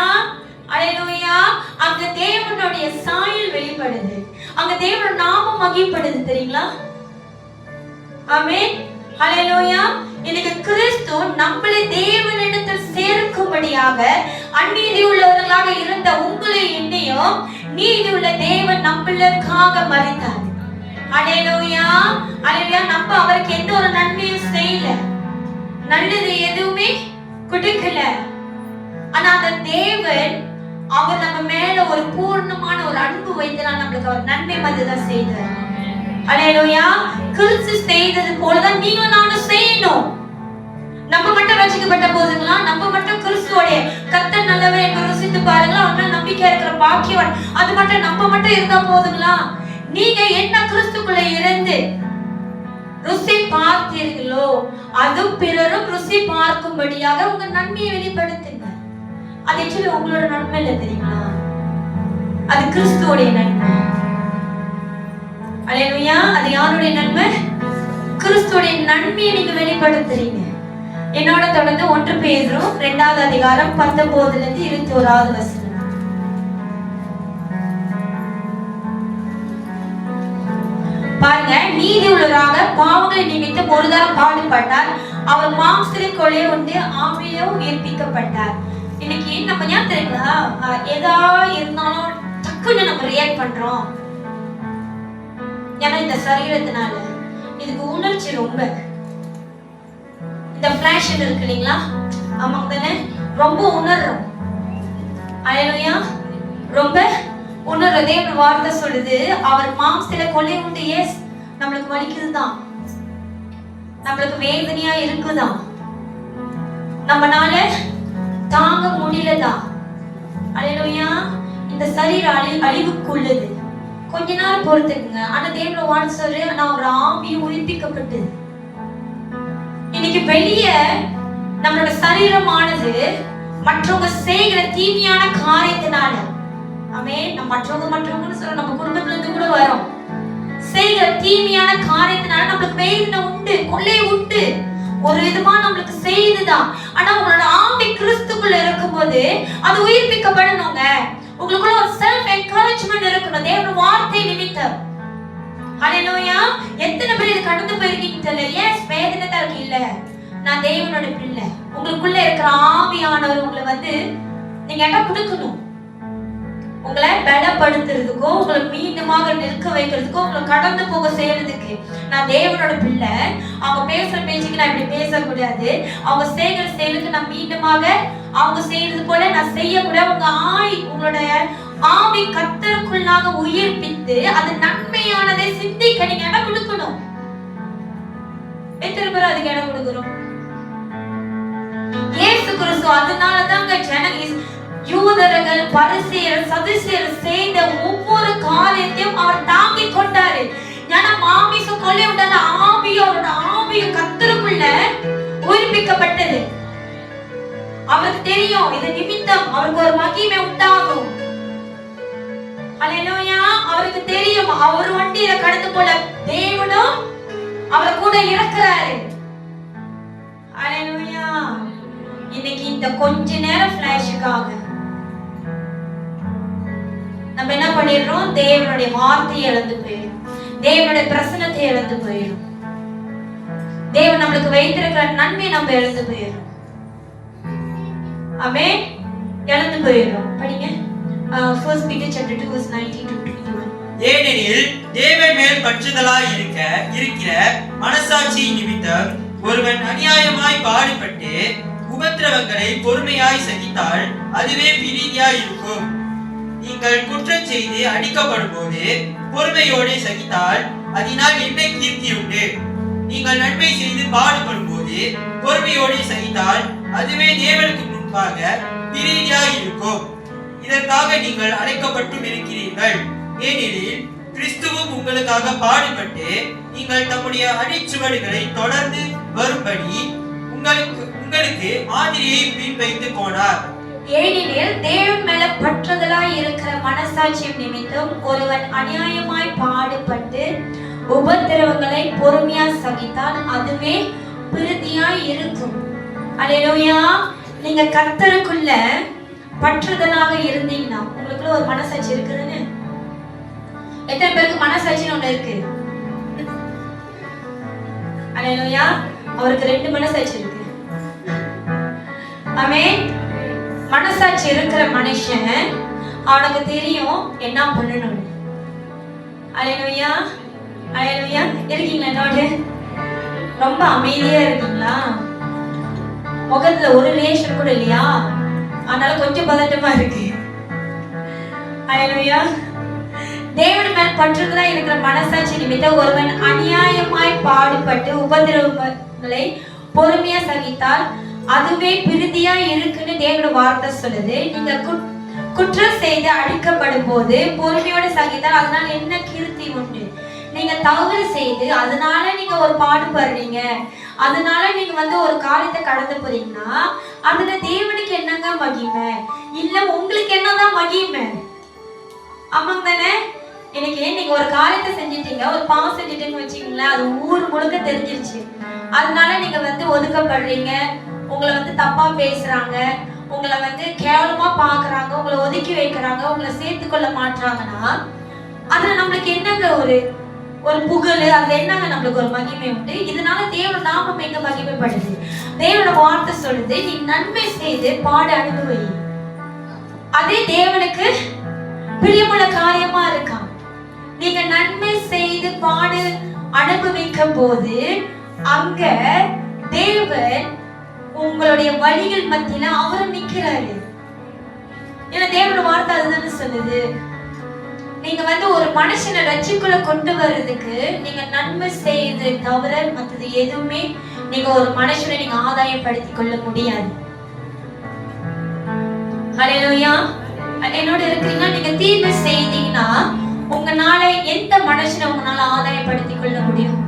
ஹல்லேலூயா. அங்க தேவனுடைய சாயல் வெளிப்படுது, அங்க தேவனுடைய நாமம் மகிமைப்படுது. தெரியுங்களா? ஆமென், ஹல்லேலூயா. இன்னைக்கு கிறிஸ்து நம்மளை தேவனிடத்தில் சேர்க்கும்படியாக அநீதி உள்ளவர்களாக இருந்த உங்களை என்னையும் நீதி உள்ள தேவன் நம்மளுக்காக மரித்தார். ஹல்லேலூயா, ஹல்லேலூயா. நம்ம அவருக்கு எந்த ஒரு நன்மையும் செய்யல, நல்லது எதுவுமே கொடுக்கல. ஆனா அந்த தேவன் அவர் நம்ம மேல ஒரு பூர்ணமான ஒரு அன்பு வைத்தனால் நம்மளுக்கு அவர் நன்மை மதிதான் செய்தார். ஹல்லேலூயா. கிறிஸ்து செய்தது போலதான் நீங்களும் நானும் செய்யணும். நம்ம மட்டும் ரட்சிக்கப்பட்ட போதுங்களா? நம்ம மட்டும் கிறிஸ்துவோட கர்த்தர் நல்லவர் என்று ருசித்து பாருங்களா, அவனால் நம்பிக்கை இருக்கிற பாக்கியவான், அது மட்டும் நம்ம மட்டும் இருந்தா போதுங்களா? நீங்க என்ன கிறிஸ்துக்குள்ள இருந்து ருசி பார்த்தீர்களோ அது பிறரும் ருசி பார்க்கும்படியாக உங்க நன்மையை வெளிப்படுத்துங்க. அது ஆக்சுவலி உங்களோட நன்மை இல்லை, தெரியுங்களா? அது கிறிஸ்துவோடைய நன்மை. அல்லேலூயா. அது யாருடைய நன்மை? கிறிஸ்துவோடைய நன்மையை நீங்க வெளிப்படுத்துறீங்க. என்னோட தொடர்ந்து 1 பேதுரு 2வது அதிகாரம் 19 இருந்து 21வது வசனம். பாருங்க, நீதி உள்ளவராக பாவங்களை நிமித்தம் ஒரு தரம் பாடுபட்டார், அவர் மாம்சத்திலே கொலை உண்டு, ஆவியிலே உயிர்ப்பிக்கப்பட்டார். இன்னைக்கு நம்ம ஏன் தெரியுங்களா, எதா இருந்தாலும் டக்குன்னு நம்ம ரியாக்ட் பண்றோம். ஏன்னா இந்த சரீரத்தினால இதுக்கு உணர்ச்சி ரொம்ப, இந்த ஃபிளாஷன் இருக்கு இல்லைங்களா, ஆமாங்க தானே, ரொம்ப உணர்றோம். அல்லேலூயா, ரொம்ப உணர்றதே. ஒரு வார்த்தை சொல்லுது, அவர் மாம்சத்திலே கொலை உண்டு. எஸ், நம்மளுக்கு வலிக்குதுதான், நம்மளுக்கு வேதனையா இருக்குதான், நம்மனால தாங்க முடியலதான். அல்லேலூயா. இந்த சரீரம் அழிவுக்குள்ளது, கொஞ்ச நேரம் பொறுத்துக்குங்க. ஆனா தேவனோட வார்த்தை சொல்ற, நான் ஒரு ஆவி உயிர்ப்பிக்கப்பட்டது. இன்னைக்கு வெளியே நம்மளோட சரீரமானது மற்றவங்க செய்கிற தீமையான காரியத்தினால, ஆமென், நம்ம மற்றவங்கன்னு சொல்ல, நம்ம குடும்பத்துல இருந்து கூட வரோம், செய்கிற தீமையான காரியத்தினால நம்மளுக்கு வேதனை உண்டு, கொள்ளை உண்டு, ஒரு விதமா நம்மளுக்கு செய்துதான். ஆனா உங்களோட ஆவி கிறிஸ்துக்குள்ள இருக்கும்போது அது உயிர்ப்பிக்கப்படணுங்க. உங்களுக்குள்ள ஒரு செல்ஃப் என்கரேஜ்மெண்ட் இருக்கணும் தேவனுடைய வார்த்தை நிமித்தம். ஹல்லேலூயா. எத்தனை பேர் இது கடந்து போயிருக்கீங்க தெரியல. எஸ், வேதனை தான் இருக்கு. இல்ல, நான் தேவனோட பிள்ளை. உங்களுக்குள்ள இருக்கிற ஆவியானவர் உங்களை நீங்க என்ன கொடுக்கணும், உங்களை பலப்படுத்துறதுக்கோ, உங்களை மீண்டுமாக நிற்க வைக்கிறதுக்கோ, உங்களை கடந்து போக செய்யறதுக்கு. நான் தேவனோட பிள்ளை, அவங்க பேசுற பேச்சுக்கு நான் இப்படி பேசக்கூடாது, அவங்க செய்கிற செயலுக்கு நான் மீண்டுமாக அவங்க செய்யறது போல நான் செய்யக்கூடாது. உங்களுடைய ஆவி கர்த்தருக்குள்ளாக உயிர்ப்பித்து அது நன்மையானதை சிந்திக்க நீங்க இடம் கொடுக்கணும். எத்தனை பேர் அதுக்கு இடம் கொடுக்கிறோம்? இயேசு கிறிஸ்து அதனாலதாங்க யூதர்கள், பரிசேயர், சதுசேயர் செய்த ஒவ்வொரு காரியத்தையும் அவர் தாங்கிக் கொண்டாரு. ஏன்னா மாமிசம் கொலை உண்டான ஆவியோட ஆவியும் கர்த்தருக்குள்ள உயிர்ப்பிக்கப்பட்டது. அவருக்கு தெரியும் இது நிமித்தம் அவருக்கு ஒரு மகிமை உண்டாகும். அல்லேலூயா. அவருக்கு தெரியும் அவர் வண்டியில கடந்து போல தேவனும் அவர் கூட இருக்கிறாரு. அல்லேலூயா. இன்னைக்கு இந்த கொஞ்ச நேரம் ஃபிளாஷுக்காக நம்ம என்ன பண்ணிடுறோம்? தேவனுடைய வார்த்தையை இழந்து போயிடும், தேவனுடைய பிரசன்னத்தை இழந்து போயிடும், தேவன் நம்மளுக்கு வைத்திருக்கிற நன்மை நம்ம இழந்து போயிடும். ஆமென், இழந்து போயிடும். படிங்க First Peter chapter 2 verse 19 to 21. ஏனெனில் தேவன் மேல் பற்றுதலாய் இருக்கிற மனசாட்சி நிமித்தம் ஒருவன் அநியாயமாய் பாடுபட்டு உபத்திரவங்களை பொறுமையாய் சகித்தால் அதுவே பிரீதியாய் இருக்கும். நீங்கள் குற்றம் செய்து அடிக்கப்படும் போது பொறுமையோடு சகித்தால் அதனால் என்ன கீர்த்தி உண்டு? நீங்கள் நன்மை செய்து பாடுபடும் போது பொறுமையோடு சகித்தால் அதுவே தேவனுக்கு முன்பாக பிரீதியாய் இருக்கும். இதற்காக நீங்கள் அழைக்கப்பட்டும் இருக்கிறீர்கள். ஏனெனில் கிறிஸ்துவும் உங்களுக்காக பாடுபட்டு நீங்கள் தம்முடைய அடிச்சுவடுகளை தொடர்ந்து வரும்படி உங்களுக்கு மாதிரியை பின்வைத்து போனார். ஏனெனில் தேவன் மேல பற்றுதலாய் இருக்கிற மனசாட்சியம் நிமித்தம் ஒருவன் அநியாயமாய் பாடுபட்டு உபத்திரவங்களை பொறுமையா சகித்தால் அதுவே பிரீதியாய் இருக்கும். அல்லேலூயா. நீங்க கர்த்தருக்குள்ள பற்றுதலாக இருந்தீங்கன்னா உங்களுக்குள்ள ஒரு மனசாட்சி இருக்குதுன்னு எத்தனை பேருக்கு மனசாட்சின்னு ஒண்ணு இருக்கு? அல்லேலூயா. அவருக்கு 2 மனசாட்சி இருக்கு. ஆமென். மனசாட்சி இருக்கிற மனுஷன் அவனுக்கு தெரியும் என்ன பண்ணணும். அல்லேலூயா. அல்லேலூயா. இருக்கீங்களா? என்னோட ரொம்ப அமைதியா இருக்கீங்களா? முகத்துல ஒரு ரிலேஷன் கூட இல்லையா? அதனால கொஞ்சம் பதட்டமா இருக்கு. அல்லேலூயா. தேவன் மேல் பற்றுதலா இருக்கிற மனசாட்சி நிமித்தம் ஒருவன் அநியாயமாய் பாடுபட்டு உபத்திரவங்களை பொறுமையா சகித்தால் அதுவே பிரீதியா இருக்குன்னு தேவனோட வார்த்தை சொல்லுது. நீங்க குற்றம் செய்து அடிக்கப்படும் போது பொறுமையோட சகித்தால் அதனால என்ன கீர்த்தி உண்டு? நீங்க தவறு செய்து அதனால நீங்க ஒரு பாடுபடுறீங்க, அதனால நீங்க ஒரு காரியத்தை கடந்து போறீங்கன்னா அதுல தேவனுக்கு என்னங்க மகிமை? இல்ல உங்களுக்கு என்னதான் மகிமை? ஆமாங்க தானே? இன்னைக்கு நீங்க ஒரு காரியத்தை செஞ்சிட்டீங்க, ஒரு பாவம் செஞ்சிட்டீங்கன்னு வச்சுக்கீங்களேன், அது ஊர் முழுக்க தெரிஞ்சிருச்சு. அதனால நீங்க ஒதுக்கப்படுறீங்க, உங்களை தப்பா பேசுறாங்க, உங்களை கேவலமா பாக்குறாங்க, உங்களை ஒதுக்கி வைக்கிறாங்க, உங்களை சேர்த்துக்கொள்ள மாட்டாங்கன்னா அதுல நம்மளுக்கு என்னங்க ஒரு புகழ்? அதுல என்னங்க நம்மளுக்கு ஒரு மகிமை உண்டு? இதனால தேவனோட நாமம் எங்க மகிமைப்படுது? தேவனோட வார்த்தை சொல்லுது, நீ நன்மை செய்து பாடு அனுபவி, அதே தேவனுக்கு பிரியமுள்ள காரியமா இருக்கான். நீங்க நன்மை செய்து பாடு அனுபவிக்கும் போது அங்க தேவன் உங்களுடைய வழிகள் மத்தியில அவர் நிக்கிறாரு. ஏன்னா தேவனோட வார்த்தை அதுதானே சொல்லுது. நீங்க ஒரு மனுஷனை ரட்சிக்குள்ள கொண்டு வர்றதுக்கு நீங்க நன்மை செய்து தவிர மற்றது எதுவுமே நீங்க ஒரு மனுஷனை நீங்க ஆதாயப்படுத்திக் கொள்ள முடியாது. ஹல்லேலூயா. என்னோட இருக்கிறீங்கன்னா நீங்க தீமை செய்தீங்கன்னா உங்களால எந்த மனுஷனை உங்களால ஆதாயப்படுத்திக் கொள்ள முடியும்?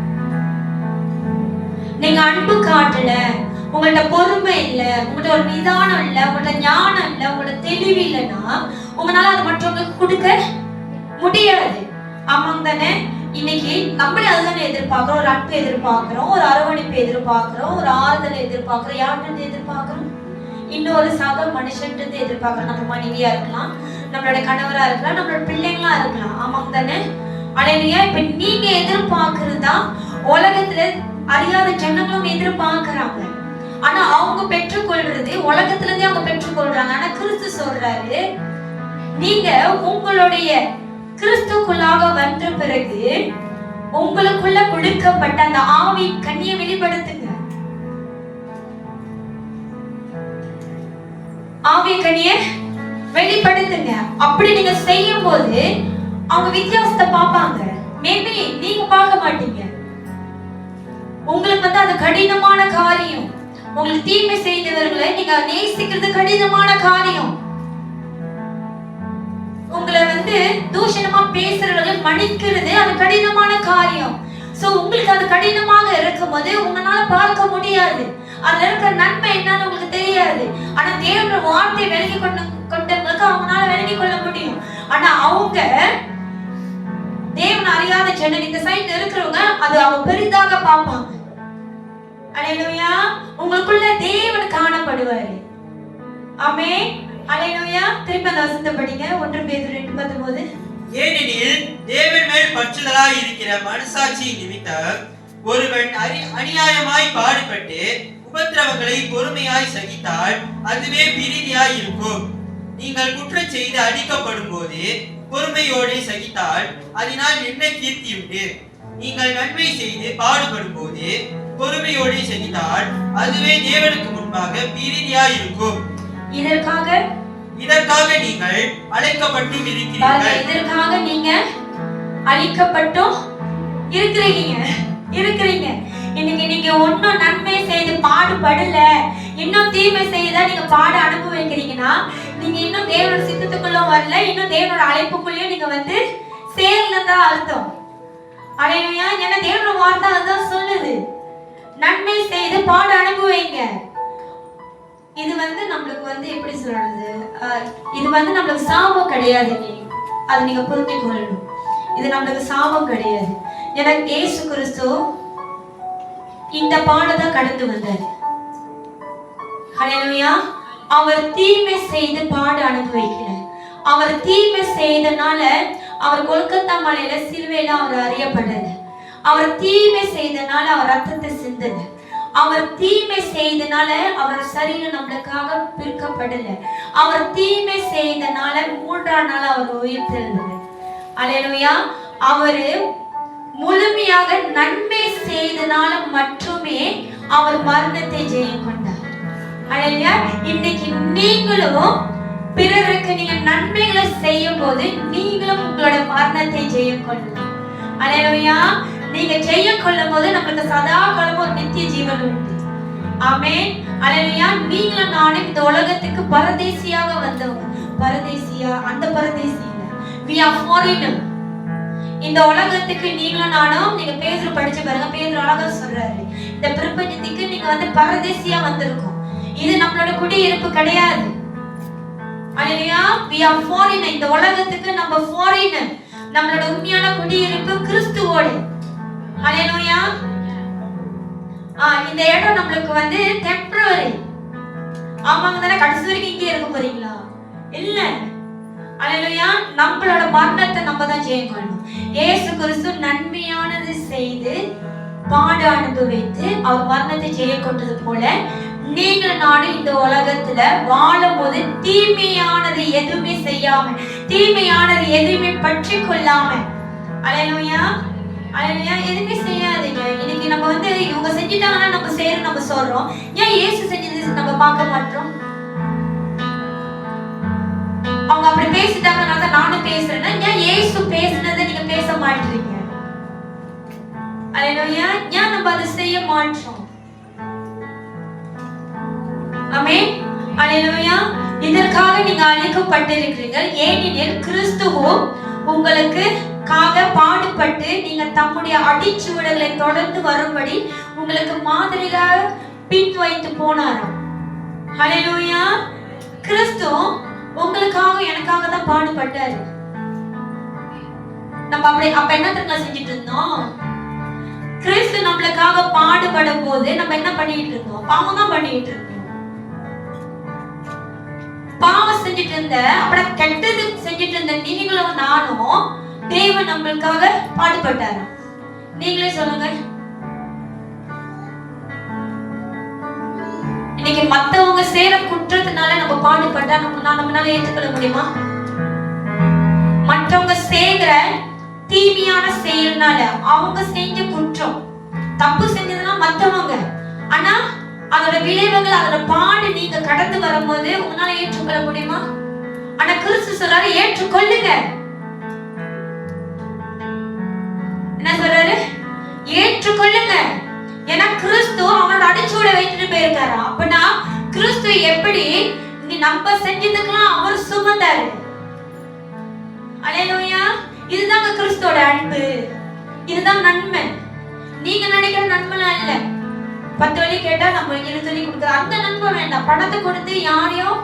நீங்க அன்பு காட்டல, உங்கள்ட்ட பொறுமை இல்ல, உங்கள்ட்ட ஒரு நிதானம் இல்ல, உங்கள்ட்ட ஞானம் இல்ல, உங்கள்ட்ட தெளிவு இல்லைன்னா உங்களால அது மற்றவங்களுக்கு கொடுக்க முடியாது. ஆமாங்க தானே? இன்னைக்கு நம்மளே அதுதானே எதிர்பார்க்கிறோம். ஒரு அன்பு எதிர்பார்க்கிறோம், ஒரு அரவணைப்பு எதிர்பார்க்கிறோம், ஒரு ஆறுதலை எதிர்பார்க்கிறோம். யார்கிட்ட எதிர்பார்க்கிறோம்? இன்னொரு சக மனுஷன்ட்டு எதிர்பார்க்கிறோம். நம்ம மனைவியா இருக்கலாம், நம்மளோட கணவரா இருக்கலாம், நம்மளோட பிள்ளைங்களா இருக்கலாம். ஆமாங்க தானே? அல்லேலூயா. இப்ப நீங்க எதிர்பார்க்கிறதா உலகத்துல அறியாத ஜனங்களும் எதிர்பார்க்கிறாங்க. ஆனா அவங்க பெற்றுக்கொள்றது உலகத்துல இருந்தே அவங்க பெற்றுக்கொள்றாங்க. ஆனா கிறிஸ்து சொல்றாரு, நீங்க உங்களுடைய கிறிஸ்துக்குள்ளாக வந்த பிறகு உங்களுக்குள்ள கொடுக்கப்பட்ட அந்த ஆவி கண்ணியை வெளிப்படுத்துங்க. ஆவி கண்ணியை வெளிப்படுத்துங்க. அப்படி நீங்க செய்யும் போது அவங்க வித்தியாசத்தை பார்ப்பாங்க. மேபி நீங்க பார்க்க மாட்டீங்க. உங்களுக்கு அது கடினமான காரியம். உங்களுக்கு தீமை செய்தவர்களை நீங்க நேசிக்கிறது கடினமான காரியம். உங்களை தூஷணமா பேசுறவர்களை மன்னிக்கிறது அது கடினமான காரியம். சோ உங்களுக்கு அது கடினமாக இருக்கும்போது உங்களால பார்க்க முடியாது. அதுல இருக்கிற நன்மை என்னன்னு உங்களுக்கு தெரியாது. ஆனா தேவனோட வார்த்தையை விலகி கொண்டவங்களுக்கு அவங்களால விலகி கொள்ள முடியும். ஆனா அவங்க தேவன் அறியாத ஜனங்க இந்த சைட்ல இருக்கிறவங்க அது அவங்க பெரிதாக பார்ப்பாங்க. அல்லேலூயா. உங்களுக்குள்ள தேவன் காணப்படுவாரு. ஆமென். அல்லேலூயா. திரும்ப அந்த வசனத்தை படிங்க. 1 பேதுரு 2:19. ஏனெனில் தேவன் மேல் பற்றுதலாய் இருக்கிற மனசாட்சி நிமித்தம் ஒருவன் அநியாயமாய் பாடுபட்டு உபத்திரவங்களை பொறுமையாய் சகித்தால் அதுவே பிரீதியாய் இருக்கும். நீங்கள் குற்றம் செய்து அடிக்கப்படும் போது பொறுமையோடு சகித்தால் அதனால் என்ன கீர்த்தி உண்டு? நீங்கள் நன்மை செய்து பாடுபடும் போது பொறுமையோடு சகித்தால் அதுவே தேவனுக்கு முன்பாக பிரீதியாயிருக்கும். இதற்காக நீங்கள் அழைக்கப்பட்டும் இருக்கிறீர்கள். இதற்காக நீங்க அழைக்கப்பட்டும் இருக்கிறீங்க. இன்னைக்கு நீங்க ஒன்னும் நன்மை செய்து பாடுபடல, இன்னும் தீமை செய்தா நீங்க பாட அனுபவிக்கிறீங்கன்னா நீங்க இன்னும் தேவனோட சித்தத்துக்குள்ள வரல, இன்னும் தேவனோட அழைப்புக்குள்ளேயும் நீங்க வந்து சேர்லதான் அர்த்தம். அல்லேலூயா. ஏன்னா தேவனோட வார்த்தை அதான் சொல்லுது, நன்மை செய்து பாட அனுபவிங்க. இது வந்து நம்மளுக்கு வந்து எப்படி சொல்றது, இது வந்து நம்மளுக்கு சாபம் கிடையாது. அது நீங்க புரிஞ்சு கொள்ளணும். இது நம்மளுக்கு சாபம் கிடையாது. ஏன்னா இயேசு கிறிஸ்து இந்த பாடதான் கடந்து வந்தார். ஹல்லேலூயா. அவர் தீமை செய்து பாட அனுபவிக்கிறார். அவர் தீமை செய்தனால அவர் கொல்கத்தா மலையில சிலுவையில அவர் அறியப்பட்டது. அவர் தீமை செய்தனால அவர் ரத்தத்தை சிந்தது. அவர் தீமை செய்தனால அவர் சரீரம் நம்மளுக்காக பிற்கப்படல. அவர் தீமை செய்தனால 3ஆம் நாள் அவர் உயிர்த்தெழுந்தார். அல்லேலூயா. அவரு முழுமையாக நன்மை செய்தனால மட்டுமே அவர் மரணத்தை ஜெயம் கொண்டார். அல்லேலூயா. இன்னைக்கு நீங்களும் பிறருக்கு நீங்க நன்மைகளை செய்யும் போது நீங்களும் உங்களோட மரணத்தை ஜெயம் கொள்ளலாம். அல்லேலூயா. நீங்க ஜெயம் கொள்ளும் போது நமக்கு சதா காலமும் ஒரு நித்திய ஜீவன் உண்டு. ஆமென். அல்லேலூயா. நீங்களும் நானும் இந்த உலகத்துக்கு பரதேசியாக வந்தவங்க. பரதேசியா, அந்த பரதேசி இல்ல. we are foreigner. இந்த உலகத்துக்கு நீங்களும் நானும், நீங்க பேசுற படிச்சு பாருங்க, பேதுரு அழகா சொல்றாரு, இந்த பிரபஞ்சத்துக்கு நீங்க வந்து பரதேசியா வந்திருக்கோம். இது நம்மளோட குடியிருப்பு கிடையாது. அல்லேலூயா. we are foreigner. இந்த உலகத்துக்கு நம்ம foreigner. நம்மளோட உண்மையான குடியிருப்பு கிறிஸ்துவோடு. அல்லேலூயா. இந்த இடம் நம்மளுக்கு வந்து டெம்பரரி. ஆமாங்க தானே? கடைசி வரைக்கும் இங்கே இருக்க போறீங்களா? இல்ல. அல்லேலூயா. நம்மளோட மரணத்தை நம்ம தான் ஜெயம் கொள்ளணும். இயேசு கிறிஸ்து நன்மையானது செய்து பாட அனுபவித்து அவர் மரணத்தை ஜெயம் கொண்டது போல நீங்கள் நானும் இந்த உலகத்துல வாழும் போது தீமையானது எதுவுமே செய்யாம, தீமையானது எதுவுமே பற்றி கொள்ளாம, அல்லேலூயா அல்லேலூயா, எதுவுமே செய்யாதீங்க. இன்னைக்கு நம்ம வந்து இவங்க செஞ்சிட்டாங்கன்னா நம்ம செய்யறோம், நம்ம சொல்றோம். ஏன் இயேசு செஞ்சது நம்ம பார்க்க மாட்டோம்? அவங்க அப்படி பேசிட்டாங்கனால நானும் பேசுறேன்னா ஏன் இயேசு பேசுனதை நீங்க பேச மாட்டீங்க? அல்லேலூயா. ஏன் நம்ம அதை செய்ய மாட்டோம்? ஆமென். அல்லேலூயா. இதற்காக நீங்க அழைக்கப்பட்டிருக்கிறீர்கள். ஏனெனில் கிறிஸ்துவும் உங்களுக்கு பாடுபட்டு நீங்க தம்முடைய அடிச்சுவடுகளை தொடர்ந்து வரும்படி உங்களுக்கு மாதிரியாக பின் வைத்து போனாராம். ஹல்லேலூயா. கிறிஸ்து உங்களுக்காக எனக்காக தான் பாடுபட்டாரு. நம்ம அப்ப என்ன செஞ்சிட்டு இருந்தோம்? கிறிஸ்து நம்மளுக்காக பாடுபடும் போது நம்ம என்ன பண்ணிட்டு இருந்தோம்? பாவம் தான் பண்ணிட்டு இருந்தோம். பாவம் செஞ்சிட்டு இருந்த, அப்புறம் கெட்டது செஞ்சிட்டு இருந்த நீங்களும் நானும் தேவன் நம்மளுக்காக பாடுபட்டாரு. நீங்களே சொல்லுங்க. இன்னைக்கு மத்தவங்க செய்யற குற்றத்தினால நம்ம பாடுபட்டா நம்மளால ஏற்றுக்கொள்ள முடியுமா? மற்றவங்க செய்கிற தீமையான செயல்னால, அவங்க செஞ்ச குற்றம் தப்பு செஞ்சதுன்னா மத்தவங்க, ஆனா அதோட விளைவுகள், அதோட பாடு நீங்க கடந்து வரும்போது உங்களால ஏற்றுக்கொள்ள முடியுமா? ஆனா கிறிஸ்து சொல்றாரு, ஏற்றுக்கொள்ளுங்க. என்ன சொல்றாரு? ஏற்றுக்கொள்ளுங்க. ஏன்னா கிறிஸ்து அவனோட அடிச்சூட வைத்துட்டு போயிருக்காரு. அப்படின்னா கிறிஸ்து எப்படி நம்ம செஞ்சதுக்கெல்லாம் அவர் சுமந்தாரு. அல்லேலூயா. இதுதாங்க கிறிஸ்துவோட அன்பு. இதுதான் நன்மை. நீங்க நினைக்கிற நன்மைலாம் இல்ல. 10 வழி கேட்டா நம்ம 7 சொல்லி கொடுக்குற அந்த நன்மை வேண்டாம். பணத்தை கொடுத்து யாரையும்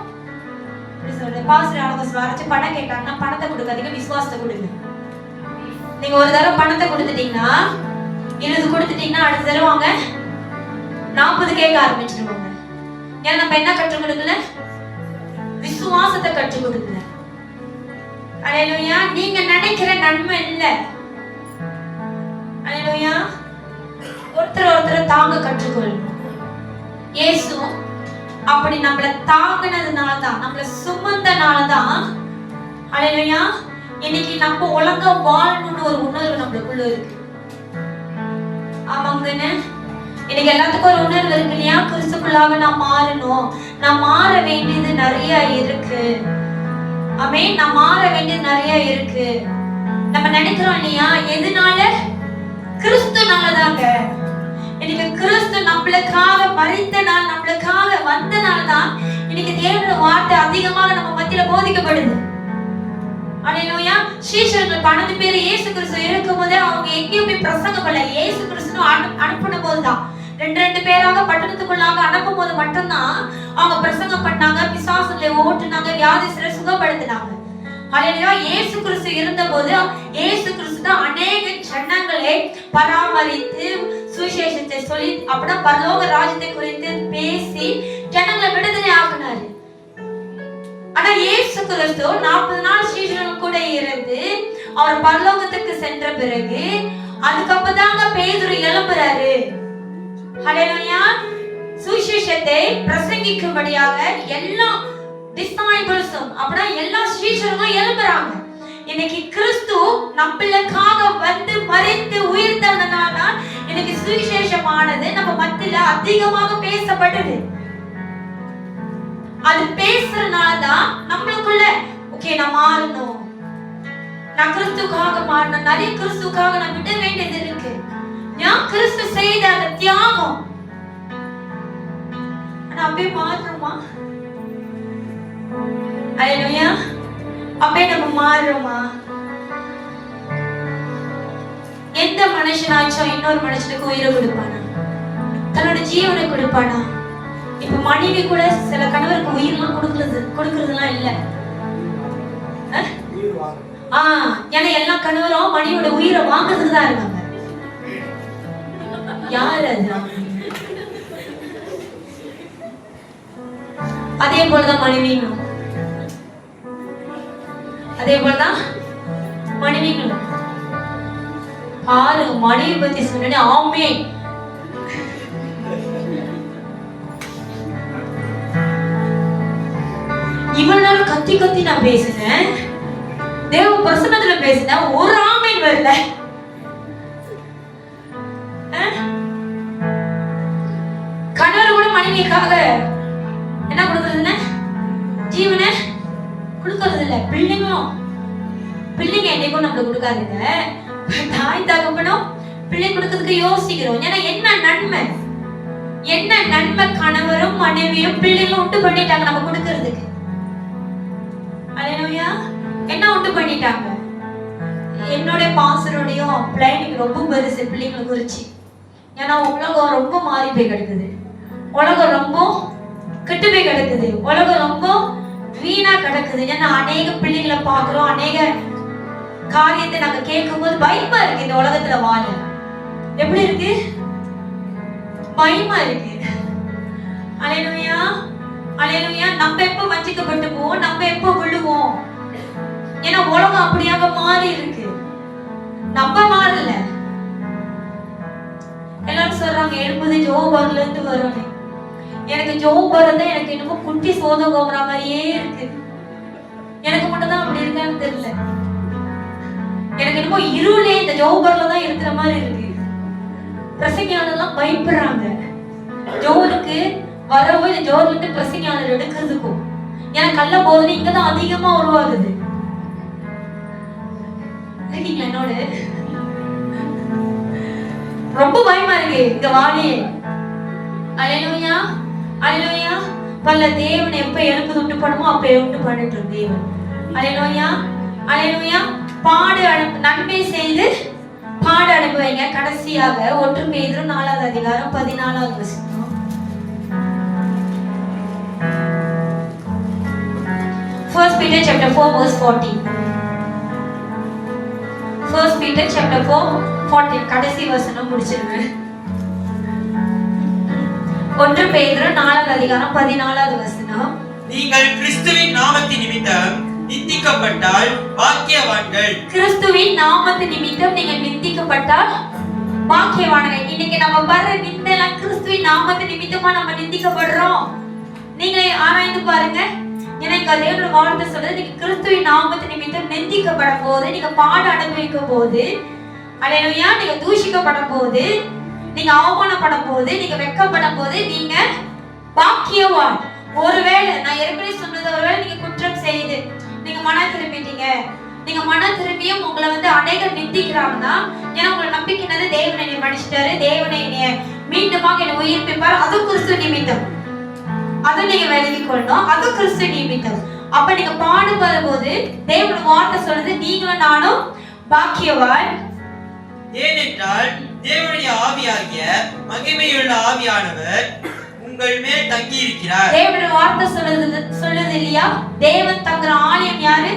பாஸ்டர் அழகா பணம் கேட்டாங்கன்னா பணத்தை கொடுக்காதீங்க, விசுவாசத்தை கொடுங்க. நீங்க ஒரு தடவை பணத்தை கொடுத்துட்டீங்கன்னா, 20 கொடுத்துட்டீங்கன்னா அடுத்த தடவை வாங்க 40 கேட்க ஆரம்பிச்சிருவாங்க. ஏன்னா நம்ம என்ன கற்றுக் கொடுக்கல? விசுவாசத்தை கற்றுக் கொடுக்கல. அல்லேலூயா. நீங்க நினைக்கிற நன்மை இல்ல. அல்லேலூயா. ஒருத்தர் தாங்க கற்றுக்கொள்ளணும். இயேசு அப்படி நம்மள தாங்கினதுனாலதான், நம்மள சுமந்தனாலதான் ஹல்லேலூயா இன்னைக்கு நம்ம ஒழுங்கா வாழணும்னு ஒரு உணர்வு நம்மளுக்குள்ள இருக்கு. ஆமாங்க, இன்னைக்கு எல்லாத்துக்கும் ஒரு உணர்வு இருக்கு இல்லையா? கிறிஸ்துக்குள்ளாக நான் மாறணும், நான் மாற வேண்டியது நிறைய இருக்கு. ஆமென். நான் மாற வேண்டியது நிறைய இருக்கு. நம்ம நினைக்கிறோம் இல்லையா? எதனால? கிறிஸ்துனாலதாங்க. இன்னைக்கு கிறிஸ்து நம்மளுக்காக மரித்த நாள், நம்மளுக்காக வந்த நாள் தான் இன்னைக்கு தேவனுடைய வார்த்தை அதிகமாக நம்ம மத்தியில போதிக்கப்படுது. ஹல்லேலூயா. சீஷர்கள் 12 பேர் இயேசு கிறிஸ்து இருக்கும்போது அவங்க எங்கேயும் போய் பிரசங்கம் பண்ணல. இயேசு கிறிஸ்து அனுப்பின போதுதான், 2 பேராக பட்டணத்துக்குள்ளாக அனுப்பும் போது மட்டும்தான் அவங்க பிரசங்கம் பண்ணாங்க, பிசாசுகளை ஓட்டுனாங்க, வியாதிஸ்தரை சுகப்படுத்தினாங்க. ஹல்லேலூயா. இயேசு கிறிஸ்து இருந்தபோது இயேசு கிறிஸ்து தான் அநேக ஜனங்களை பராமரித்து சுவிசேஷத்தை சொல்லி அப்படின்னா பரலோக ராஜ்யத்தை குறித்து பேசி ஜனங்களை விடுதலை ஆக்கினாரு. ஆனா இயேசு கிறிஸ்து 40 நாள் சீஷர்கள் கூட இருந்து அவர் பரலோகத்துக்கு சென்ற பிறகு அதுக்கப்புறம் தாங்க பேதுரு எழும்புறாரு. ஹல்லேலூயா. சுவிசேஷத்தை பிரசங்கிக்கும்படியாக எல்லா டிசைபிள்ஸும் அப்படின்னா எல்லா சீஷர்களும் எழும்புறாங்க. இன்னைக்கு கிறிஸ்து நம்மளுக்காக வந்து மரித்து உயிர்த்தவனால இன்னைக்கு சுவிசேஷமானது நம்ம மத்தியில அதிகமாக பேசப்படுது. அது பேசுறதுனாலதான் நம்மளுக்குள்ள ஓகே நான் மாறணும், நான் கிறிஸ்துக்காக மாறணும், நிறைய கிறிஸ்துக்காக நான் விட வேண்டியது இருக்கு. நான் கிறிஸ்து செய்த அந்த தியாகம் அப்படியே மாறுமா? ஹல்லேலூயா. அப்படியே நம்ம மாறுமா? எந்த மனுஷனாச்சும் இன்னொரு மனுஷனுக்கு உயிரை கொடுப்பானா? தன்னோட ஜீவனை கொடுப்பானா? இப்ப மனைவி கூட சில கணவருக்கு உயிரெல்லாம் கொடுக்கறதுலாம் இல்ல. ஏன்னா எல்லா கணவரும் மனைவியோட உயிரை வாங்குறதுக்கு தான் இருக்காங்க. யாரு அது? அதே போலதான் மனைவிங்களும், அதே போலதான் மனைவிங்களும். பாரு மனைவி பத்தி சொன்ன ஆமே இவ்வளவு நாள் கத்தி கத்தி நான் பேசினேன், தேவ பிரசன்னத்துல பேசினேன், ஒரு ஆமேன் வரல. கணவர் கூட மனைவிக்காக என்ன கொடுக்கறது? ஜீவனை கொடுக்கறது இல்ல. பிள்ளைங்களும், பிள்ளைங்க என்னைக்கும் நம்மளுக்கு கொடுக்காதுங்க. தாய் தகப்பனும் பிள்ளை கொடுக்கறதுக்கு யோசிக்கிறோம். ஏன்னா என்ன நன்மை, என்ன நன்மை கணவரும் மனைவியும் பிள்ளைங்களும் உண்டு பண்ணிட்டாங்க நம்ம கொடுக்கறதுக்கு. ஹல்லேலூயா. என்ன உண்டு பண்ணிட்டாங்க? என்னோட பாசரோடையும் பிளானிங் ரொம்ப பெருசு பிள்ளைங்களை குறிச்சு. ஏன்னா உலகம் ரொம்ப மாறி போய் கிடக்குது, உலகம் ரொம்ப கெட்டு போய் கிடக்குது, உலகம் ரொம்ப வீணா கிடக்குது. ஏன்னா அநேக பிள்ளைகளை பாக்குறோம், அநேக காரியத்தை நாங்க கேட்கும் போது பயமா இருக்கு. இந்த உலகத்துல வாழ எப்படி இருக்கு? பயமா இருக்கு. ஹல்லேலூயா. ஹல்லேலூயா. நம்ம எப்ப வஞ்சிக்கப்பட்டு போவோம், நம்ம எப்ப விழுவோம்? ஏன்னா உலகம் அப்படியாக மாறி இருக்கு, நம்ம மாறல. எல்லாரும் சொல்றாங்க 70 ஜோபர்ல இருந்து வரும். எனக்கு ஜோபர் தான் எனக்கு என்னமோ குட்டி சோதம் கோபுற மாதிரியே இருக்கு. எனக்கு மட்டும் தான் அப்படி இருக்கான்னு தெரியல. எனக்கு என்னமோ இருளே இந்த ஜோபர்ல தான் இருக்கிற மாதிரி இருக்கு. பிரசங்கியாளர்லாம் பயப்படுறாங்க ஜோருக்கு வரவோ, இந்த ஜோர்ல இருந்து பிரசங்கியாளர் எடுக்கிறதுக்கும். ஏன்னா கள்ள போதனை இங்கதான் அதிகமா உருவாகுது. என்னோட ரொம்ப பயமா இருக்கு இங்க வாணியே. ஹல்லேலூயா. ஹல்லேலூயா. பல தேவன் எப்ப எழுப்பு உண்டு பண்ணுமோ அப்ப உண்டு பண்ணிட்டு தேவன். ஹல்லேலூயா. ஹல்லேலூயா. பாடு நன்மை செய்து பாடு அனுப்புவீங்க. கடைசியாக 1 பேதுரு 4வது அதிகாரம் 14வது வசனம். 1 Peter chapter 4 verse 14. 1 Peter chapter 4 14 கடைசி வசனம் முடிச்சிருக்கேன். 1 பேதுரு 4வது அதிகாரம் 14வது வசனம். நீங்கள் கிறிஸ்துவின் நாமத்தின் நிமித்தம் நிந்திக்கப்பட்டால் பாக்கியவான்கள். கிறிஸ்துவின் நாமத்தின் நிமித்தம் நீங்க நிந்திக்கப்பட்டால் பாக்கியவான்கள். இன்னைக்கு நம்ம படுற நிந்தெல்லாம் கிறிஸ்துவின் நாமத்தின் நிமித்தமா நம்ம நிந்திக்கப்படுறோம். நீங்க ஆராய்ந்து பாருங்க. எனக்கு தேவனோட வார்த்தை சொல்றது, நீங்க கிறிஸ்துவின் நாமத்து நிமித்தம் நிந்திக்கப்படும் போது, நீங்க பாடு அனுபவிக்கும் போது, அல்லேலூயா, நீங்க தூஷிக்கப்படும் போது, நீங்க அவமானப்படும் போது, நீங்க வெட்கப்படும் போது, நீங்க பாக்கியவான். ஒருவேளை நான் ஏற்கனவே சொன்னது, ஒருவேளை நீங்க குற்றம் செய்து நீங்க மனம் திரும்பிட்டீங்க, நீங்க மனம் திரும்பியும் உங்களை அநேகர் நிந்திக்கிறாங்கன்னா, ஏன்னா உங்களை நம்பிக்கைனது தேவனை என்னை மன்னிச்சிட்டாரு, தேவனை என்னைய மீண்டுமாக என்னை உயிர்ப்பிப்பார், அது கிறிஸ்து நிமித்தம். அதை நீங்க விலகி கொள்ளணும், அது கிறிஸ்து நிமித்தம். அப்ப நீங்க பாடுபடும் போது தேவனோட வார்த்தை சொல்றது, நீங்களும் நானும் பாக்கியவான். ஏனென்றால் தேவனுடைய ஆவியாகிய மகிமையுள்ள ஆவியானவர் உங்கள் மேல் தங்கி இருக்கிறார். தேவனோட வார்த்தை சொல்லுது இல்லையா, தேவன் தங்குற ஆலயம் யாரு?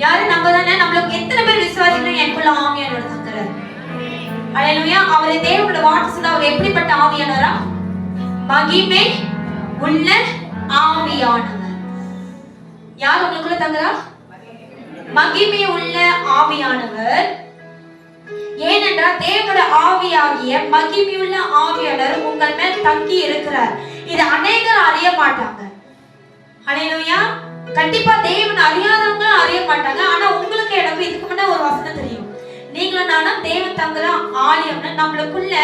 யாரு? நம்ம தானே. நம்மளுக்கு எத்தனை பேர் விசுவாசிக்கிறோம் எனக்குள்ள ஆவியானவர் தங்குறாரு? அல்லேலூயா. அவரை தேவனோட வார்த்தை சொல்ல, அவர் எப்படிப்பட்ட ஆவியானவரா? மகிமை உள்ள ஆவியானவர். யார் உங்களுக்குள்ள தங்குறா? மகிமை உள்ள ஆவியானவர். ஏனென்றால் தேவனோட ஆவியாகிய மகிமையுள்ள ஆவியானவர் உங்கள் மேல் தங்கி இருக்கிறார். இது அநேகர் அறிய மாட்டாங்க. அல்லேலூயா. கண்டிப்பா தேவன் அறியாதவங்க அறிய மாட்டாங்க. ஆனா உங்களுக்கு எனக்கு இதுக்கு முன்ன ஒரு வசனம் தெரியும், நீங்களும் நானும் தேவன் தங்குற ஆலயம்னு. நம்மளுக்குள்ள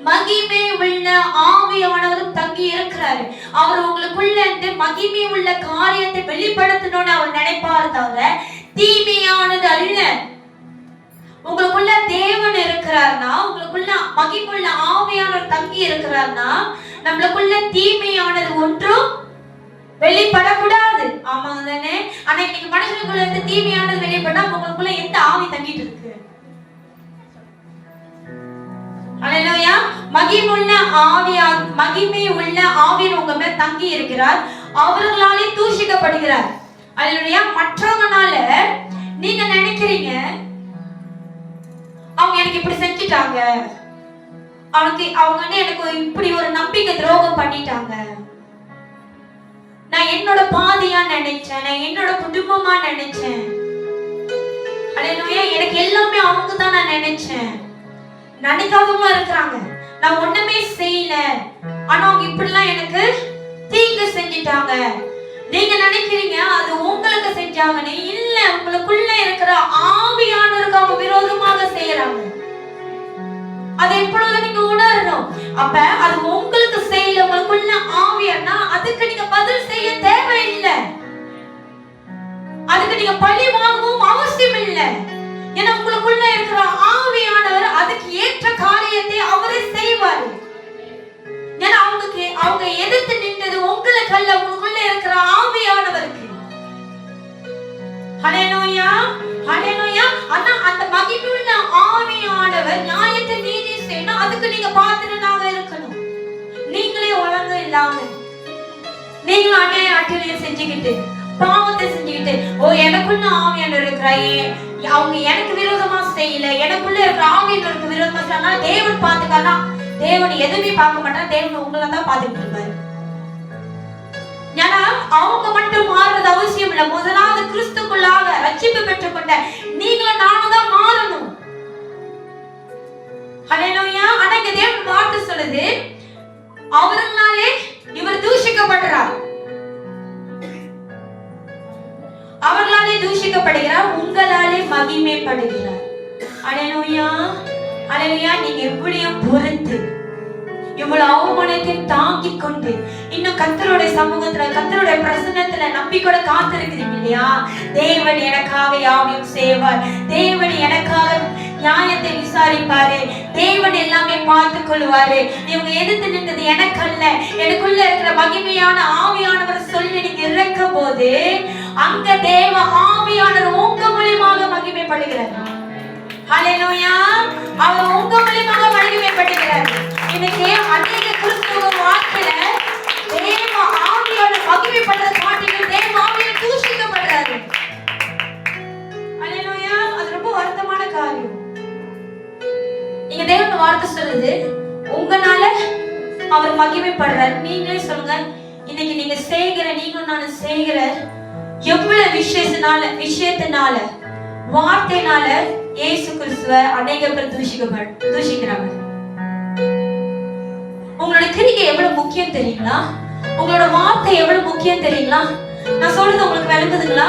மகிமை உள்ள ஆவியானவர் தங்கி இருக்கிறாரு. அவர் உங்களுக்குள்ள இந்த மகிமை உள்ள காரியத்தை வெளிப்படுத்தணும்னு அவர் நினைப்பாரு தவிர தீமையானது அல்ல. உங்களுக்குள்ள தேவன் இருக்கிறார்னா, உங்களுக்குள்ள மகிமுள்ள ஆவியானவர் தங்கி இருக்கிறார்னா, நம்மளுக்குள்ள தீமையானது ஒன்றும் வெளிப்படக்கூடாது. ஆமாங்க தானே? ஆனா இன்னைக்கு மனுஷனுக்குள்ள இருந்து தீமையானது வெளிப்படா, உங்களுக்குள்ள எந்த ஆவி தங்கிட்டு இருக்கு? அல்லேலூயா. மகிமுள்ள ஆவியா, மகிமை உள்ள ஆவியர் உங்க மேல் தங்கி இருக்கிறார். அவர்களாலே தூஷிக்கப்படுகிறார். அல்லேலூயா. மற்றவங்கனால நீங்க நினைக்கிறீங்க, அவங்க எனக்கு இப்படி செஞ்சிட்டாங்க, அவங்க எனக்கு இப்படி ஒரு நம்பிக்கை துரோகம் பண்ணிட்டாங்க, நான் என்னோட பாதியா நினைச்சேன், நான் என்னோட குடும்பமா நினைச்சேன், அல்லேலூயா, எனக்கு எல்லாமே அவங்க தான் நான் நினைச்சேன். நினைக்காதவங்க இருக்கிறாங்க, நான் ஒண்ணுமே செய்யல, ஆனா அவங்க இப்படிலாம் எனக்கு தீங்கு செஞ்சிட்டாங்க. நீங்க நினைக்கிறீங்க அது உங்களுக்கு செஞ்சாங்கன்னு. இல்ல, உங்களுக்குள்ள இருக்கிற ஆவியானவருக்கு அவங்க விரோதமாக செய்யறாங்க. அதை எப்பொழுது நீங்க உணரணும். அப்ப அது உங்களுக்கு செய்யல, உங்களுக்குள்ள ஆவியானா அதுக்கு நீங்க பதில் செய்ய தேவையில்லை, அதுக்கு நீங்க பழி வாங்கவும் அவசியம் இல்லை. ஏன்னா உங்களுக்குள்ள இருக்கிற ஆவியானவர் அதுக்கு ஏற்ற காரியத்தை அவரே செய்வார். ஏன்னா அவங்க எதிர்த்து நின்றது உங்களுக்கு அல்ல, உங்களுக்குள்ள இருக்கிற ஆவியானவருக்கு. ஹல்லேலூயா, ஹல்லேலூயா. ஆனா அந்த மகிமையுள்ள ஆவியானவர் நியாயத்தை நீதி செய்யணும், அதுக்கு நீங்க பாத்திரனாக இருக்கணும். நீங்களே ஒழுங்கு இல்லாம, நீங்களும் அநியாய அட்டூழியம் செஞ்சுக்கிட்டு, பாவத்தை செஞ்சுக்கிட்டு, ஓ எனக்குள்ள ஆவியானவர் இருக்கிறாயே, அவங்க எனக்கு விரோதமா செய்யல, எனக்குள்ள இருக்கிற ஆவியானவருக்கு விரோதமா செய்யனா தேவன் பாத்துக்கானா? தேவன் எதுவுமே பார்க்க மாட்டார், தேவன் உங்களை தான் பார்த்துட்டு இருப்பாரு. ஏன்னா அவங்க மட்டும் மாறுறது அவசியம் இல்லை. முதலாவது கிறிஸ்துக்குள்ளாக ரட்சிப்பு பெற்றுக்கொண்ட நீங்களும் நானும் தான் மாறணும். ஹல்லேலூயா. ஆனா இங்க தேவன் வார்த்தை சொல்லுது, அவர்களாலே இவர் தூஷிக்கப்படுறார், அவர்களாலே தூஷிக்கப்படுகிறார், உங்களாலே மகிமைப்படுகிறார். ஹல்லேலூயா, ஹல்லேலூயா. நீங்க எப்படியும் பொறுத்து இவ்வளவு அவமானத்தையும் தாங்கி கொண்டு இன்னும் கர்த்தருடைய சமூகத்துல, கர்த்தருடைய பிரசன்னத்துல நம்பிக்கையோட காத்திருக்கிறீங்க இல்லையா? தேவன் எனக்காக யாவையும் செய்வார், தேவன் எனக்காக நியாயத்தை விசாரிப்பாரு, தேவன் எல்லாமே பார்த்து கொள்வாரு. இவங்க எதிர்த்து நின்றது எனக்கு அல்ல, எனக்குள்ள இருக்கிற மகிமையான ஆவியானவர் சொல்லி நீங்க இறக்கும் போது அங்க தேவ ஆவியானவர் உங்க மூலியமாக மகிமைப்படுகிறார். ஹல்லேலூயா. அவர் உங்க மூலியமாக மகிமைப்படுகிறார். இன்னைக்கு அநேக கிறிஸ்தவ வாழ்க்கையில தேவ ஆவியானவர் மகிமைப்படுற காட்டிலும் தேவ ஆவியானவர் தூஷிக்கப்படுறாரு. ஹல்லேலூயா. அது ரொம்ப வருத்தமான காரியம். நீங்க தேவன் வார்த்தை சொல்லுது, உங்களால அவர் மகிமைப்படுறார். நீங்களே சொல்லுங்க, இன்னைக்கு நீங்க செய்கிற, நீங்களும் நான் செய்கிற எவ்வளவு விஷயத்தினால வார்த்தையினால இயேசு கிறிஸ்துவ அநேக பேர் தூஷிக்கிறாங்க. உங்களோட கிரிகை எவ்வளவு முக்கியம் தெரியுங்களா? உங்களோட வார்த்தை எவ்வளவு முக்கியம் தெரியுங்களா? நான் சொல்றது உங்களுக்கு விளங்குதுங்களா?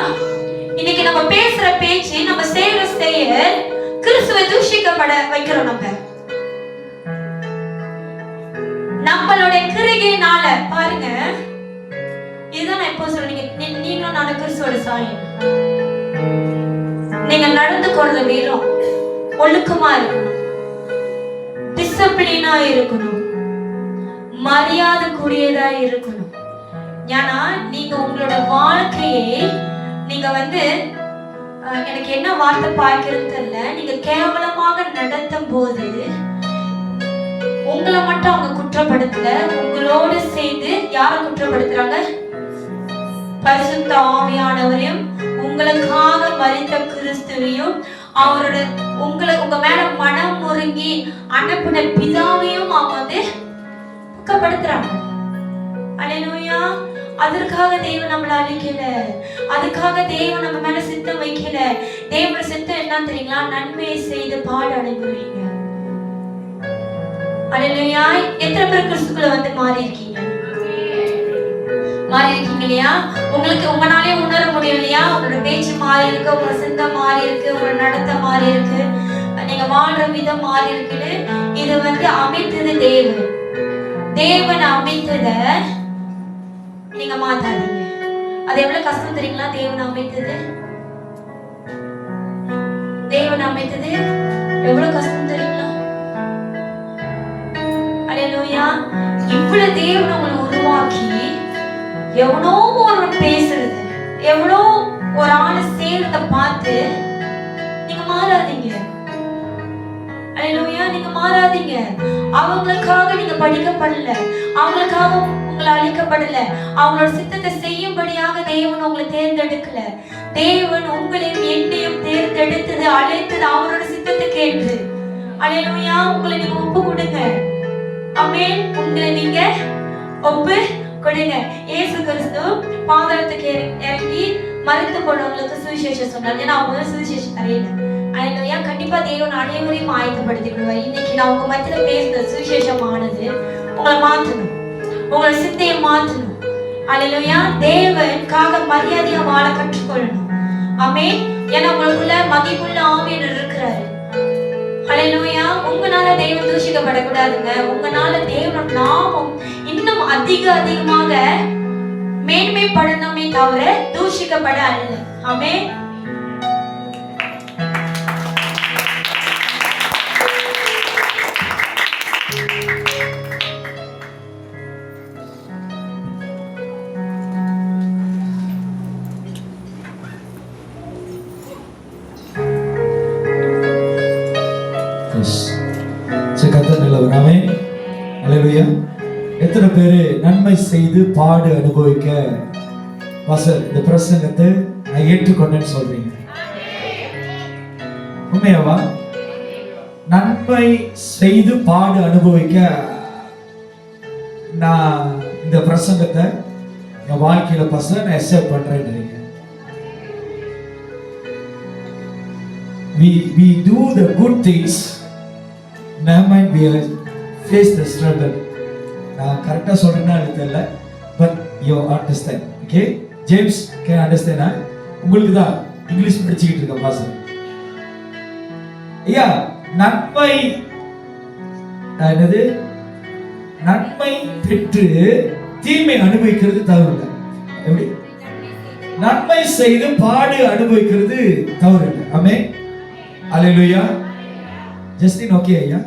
இன்னைக்கு நம்ம பேசுற பேச்சு, நம்ம செய்யற செயல் கிறிஸ்துவை தூஷிக்கப்பட வைக்கிறோம். நம்மளோட கிரிகையினால பாருங்க, இதுதான் நான் இப்போ சொல்றேன். நீங்களும் நானும் கிறிஸ்துவோட சாயம். நீங்க நடந்து கொள்ற வீரம் ஒழுக்கமா இருக்கணும், டிசிப்ளினா இருக்கணும், மரியாதை கூடியதா இருக்கணும். ஏன்னா நீங்க உங்களோட வாழ்க்கையை நீங்க எனக்கு என்ன வார்த்தை பார்க்கிறது தெரியல, நீங்க கேவலமாக நடத்தும் போது உங்களை மட்டும் அவங்க குற்றப்படுத்தல, உங்களோட சேர்ந்து யார குற்றப்படுத்துறாங்க? பரிசுத்த ஆவியானவரையும், உங்களுக்காக மரித்த கிறிஸ்துவையும், அவரோட உங்க மேல மனம் முருங்கி அனுப்பின பிதாவையும் அவங்க துக்கப்படுத்துறாங்க. அல்லேலூயா. அதற்காக தேவன் நம்மளை அழிக்கல, அதுக்காக தேவன் நம்ம மேல சித்தம் வைக்கல. தேவனோட சித்தம் என்ன தெரியுங்களா? நன்மையை செய்து பாட அனுபவிங்க. அல்லேலூயா. எத்தனை பேர் கிறிஸ்துக்குள்ள மாறி இருக்கீங்க? மாறி இருக்கீங்க இல்லையா? உங்களுக்கு உங்களாலே உணர முடியும் இல்லையா? உங்களோட பேச்சு மாறி இருக்கு, உங்களோட சிந்தம் மாறி இருக்கு, உங்களோட நடத்தை மாறி இருக்கு, நீங்க வாழ்ற விதம் மாறி இருக்குது. இது அமைத்தது தேவன். தேவன் அமைத்தத நீங்க மாத்தாதீங்க. அது எவ்வளவு கஷ்டம் தெரியுங்களா? தேவன் அமைத்தது எவ்வளவு கஷ்டம் தெரியுங்களா? அல்லேலூயா. இவ்வளவு தேவன் உங்களை உருவாக்கி எவ்வளோ ஒரு பேசுறது, எவ்வளோ ஒரு ஆளு செய்யறத பார்த்து நீங்க மாறாதீங்க. அல்லேலூயா. நீங்க மாறாதீங்க. அவங்களுக்காக நீங்க படிக்கப்படல, அவங்களுக்காக உங்களை அழிக்கப்படல, அவங்களோட சித்தத்தை செய்யும்படியாக தேவன் உங்களை தேர்ந்தெடுக்கல. தேவன் உங்களையும் என்னையும் தேர்ந்தெடுத்தது, அழைத்தது அவரோட சித்தத்தை கேட்டு. அல்லேலூயா. உங்களை நீங்க ஒப்பு கொடுங்க. ஆமென். உங்களை நீங்க ஒப்பு கொடுங்க. இயேசு கிறிஸ்து பாதாளத்துக்கு இறங்கி மரித்து போனவங்களுக்கு சுவிசேஷம் சொன்னார். ஏன்னா அவங்க சுவிசேஷம் தரையில. அல்லேலூயா. கண்டிப்பா தேவன் அனைவரையும் ஆயத்தப்படுத்தி விடுவார். இன்னைக்கு நான் உங்க மத்தியில பேசுற சுவிசேஷமானது உங்களை மாற்றணும், உங்களை சிந்தையை மாற்றணும். அல்லேலூயா. தேவனுக்காக மரியாதையா வாழ கற்றுக்கொள்ளணும். ஆமென். ஏன்னா உங்களுக்குள்ள மகிமுள்ள ஆவியர் இருக்கிறாரு. அல்லேலூயா. உங்களால தேவன் தூஷிக்கப்படக்கூடாதுங்க. உங்களால தேவன் நாமம் இன்னும் அதிகமாக மேன்மைப்படணுமே தவிர தூஷிக்கப்பட அல்ல. ஆமென். எத்தனை பேரு நன்மை செய்து பாடு அனுபவிக்க இந்த பிரசங்கத்தை நான் ஏற்றுக்கொண்டேன்னு சொல்றீங்க? உண்மையாவா? நன்மை செய்து பாடு அனுபவிக்க நான் இந்த பிரசங்கத்தை என் வாழ்க்கையில நான் accept பண்றேன்றீங்க. We do the good things, never mind we face the struggle. நான் கரெக்டா சொல்றேன்னா தெரியல, but you understand. Okay, James can understand. உங்களுக்கு தான் இங்கிலீஷ் படிச்சுக்கிட்டு இருக்க பாசம். ஐயா, நன்மை என்னது? நன்மை பெற்று தீமை அனுபவிக்கிறது தவறு இல்லை. எப்படி? நன்மை செய்து பாடு அனுபவிக்கிறது தவறு இல்லை. ஆமென். அல்லேலூயா. ஜஸ்டின் ஓகே ஐயா?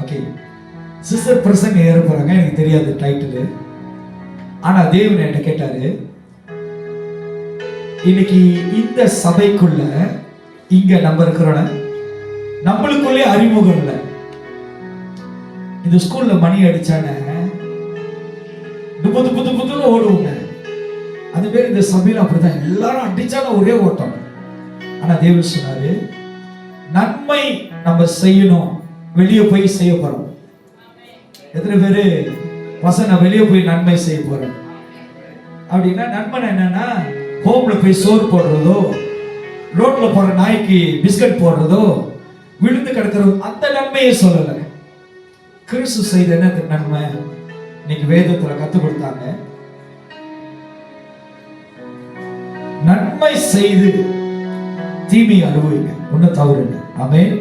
ஓகே. சிஸ்டர் பிரசங்க ஏற போறாங்க, எனக்கு தெரியாது டைட்டில். ஆனா தேவன் என்கிட்ட கேட்டாரு, இன்னைக்கு இந்த சபைக்குள்ள இங்க நம்ம இருக்கிறோம், நம்மளுக்குள்ளே அறிமுகம் இல்லை. இந்த ஸ்கூல்ல மணி அடிச்சான புது புது புதுன்னு ஓடுவோங்க. அது பேர் இந்த சபையில அப்படிதான், எல்லாரும் அடிச்சான ஒரே ஓட்டம். ஆனா தேவன் சொன்னாரு, நன்மை நம்ம செய்யணும், வெளியே போய் செய்ய போறோம். எத்தனை பேரு பசங்க வெளியே போய் நன்மை செய்ய போறோம்? அப்படின்னா நன்மை என்னன்னா, ஹோம்ல போய் சோறு போடுறதோ, ரோட்ல போற நாய்க்கு பிஸ்கட் போடுறதோ, விழுந்து கிடக்கிறதோ, அந்த நன்மையை சொல்லல. கிறிஸ்து செய்த என்ன நன்மை இன்னைக்கு வேதத்துல கத்து கொடுத்தாங்க. நன்மை செய்து தீமை அனுபவிங்க, ஒன்னும் தவறு இல்லை. ஆமென்.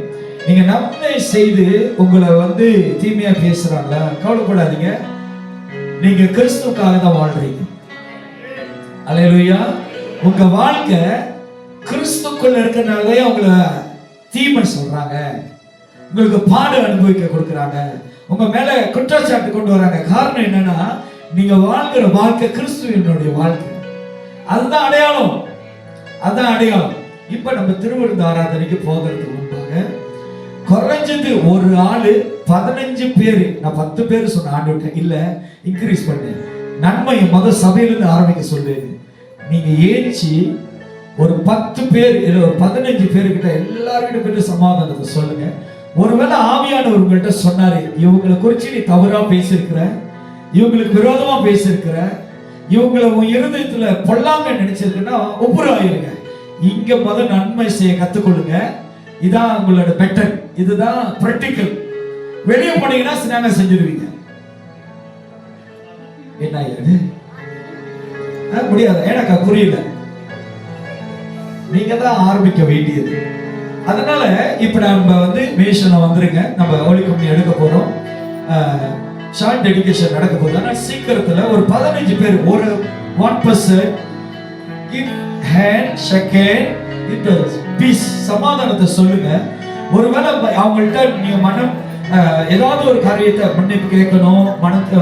நீங்க நன்மை செய்து உங்களை தீமையா பேசுறாங்களா, கவலைப்படாதீங்க. நீங்க கிறிஸ்துவுக்காக தான் வாழ்றீங்க. அல்லேலூயா. உங்க வாழ்க்கை கிறிஸ்துக்குள்ள இருக்கிறனாலே உங்களை தீமை சொல்றாங்க, உங்களுக்கு பாடு அனுபவிக்க கொடுக்குறாங்க, உங்க மேல குற்றச்சாட்டு கொண்டு வராங்க. காரணம் என்னன்னா, நீங்க வாழ்கிற வாழ்க்கை கிறிஸ்துவினுடைய வாழ்க்கை. அதுதான் அடையாளம், அதுதான் அடையாளம். இப்ப நம்ம திருவிருந்து ஆராதனைக்கு போகிறதுக்கு முன்பாக குறைஞ்சது ஒரு ஆளு 15 பேரு, நான் 10 பேர் சொன்ன ஆண்டு இல்ல, இன்க்ரீஸ் பண்ணு. நன்மை சபையிலிருந்து ஆரம்பிக்க சொல்லு. நீங்க ஏற்றி ஒரு 10 பேர் இல்ல ஒரு 15 பேருக்கிட்ட எல்லார்கிட்ட போயிட்டு சமாதானத்தை சொல்லுங்க. ஒருவேளை ஆவியானவர் உங்கள்கிட்ட சொன்னாரு, இவங்களை குறிச்சு நீ தவறா பேசியிருக்கிற, இவங்களுக்கு விரோதமா பேசியிருக்கிற, இவங்களை உன் இருதயத்துல பொல்லாங்க நினைச்சிருக்குன்னா ஒப்புராயிருங்க. இங்க நன்மை செய்ய கத்துக்கொள்ளுங்க. இதான் உங்களோட பெட்டர், இதுதான் பிராக்டிக்கல். வெளியே போனீங்கன்னா சினாங்க செஞ்சிருவீங்க. என்ன ஆயிருது முடியாது, எனக்கு புரியல. நீங்க தான் ஆரம்பிக்க வேண்டியது. அதனால இப்ப நம்ம மேஷன்ல வந்துருங்க. நம்ம ஹோலி கம்யூனியன் எடுக்க போறோம். ஷார்ட் டெடிகேஷன் நடக்க போகுது. ஆனா சீக்கிரத்துல ஒரு 15 பேர், ஒரு 1% give hand shake hand peace சமாதானத்தை சொல்லுங்க. ஒருவேளை அவங்கள்ட்ட நீங்க ஏதாவது ஒரு காரியத்தை மன்னிப்பு கேட்கணும், மனத்தை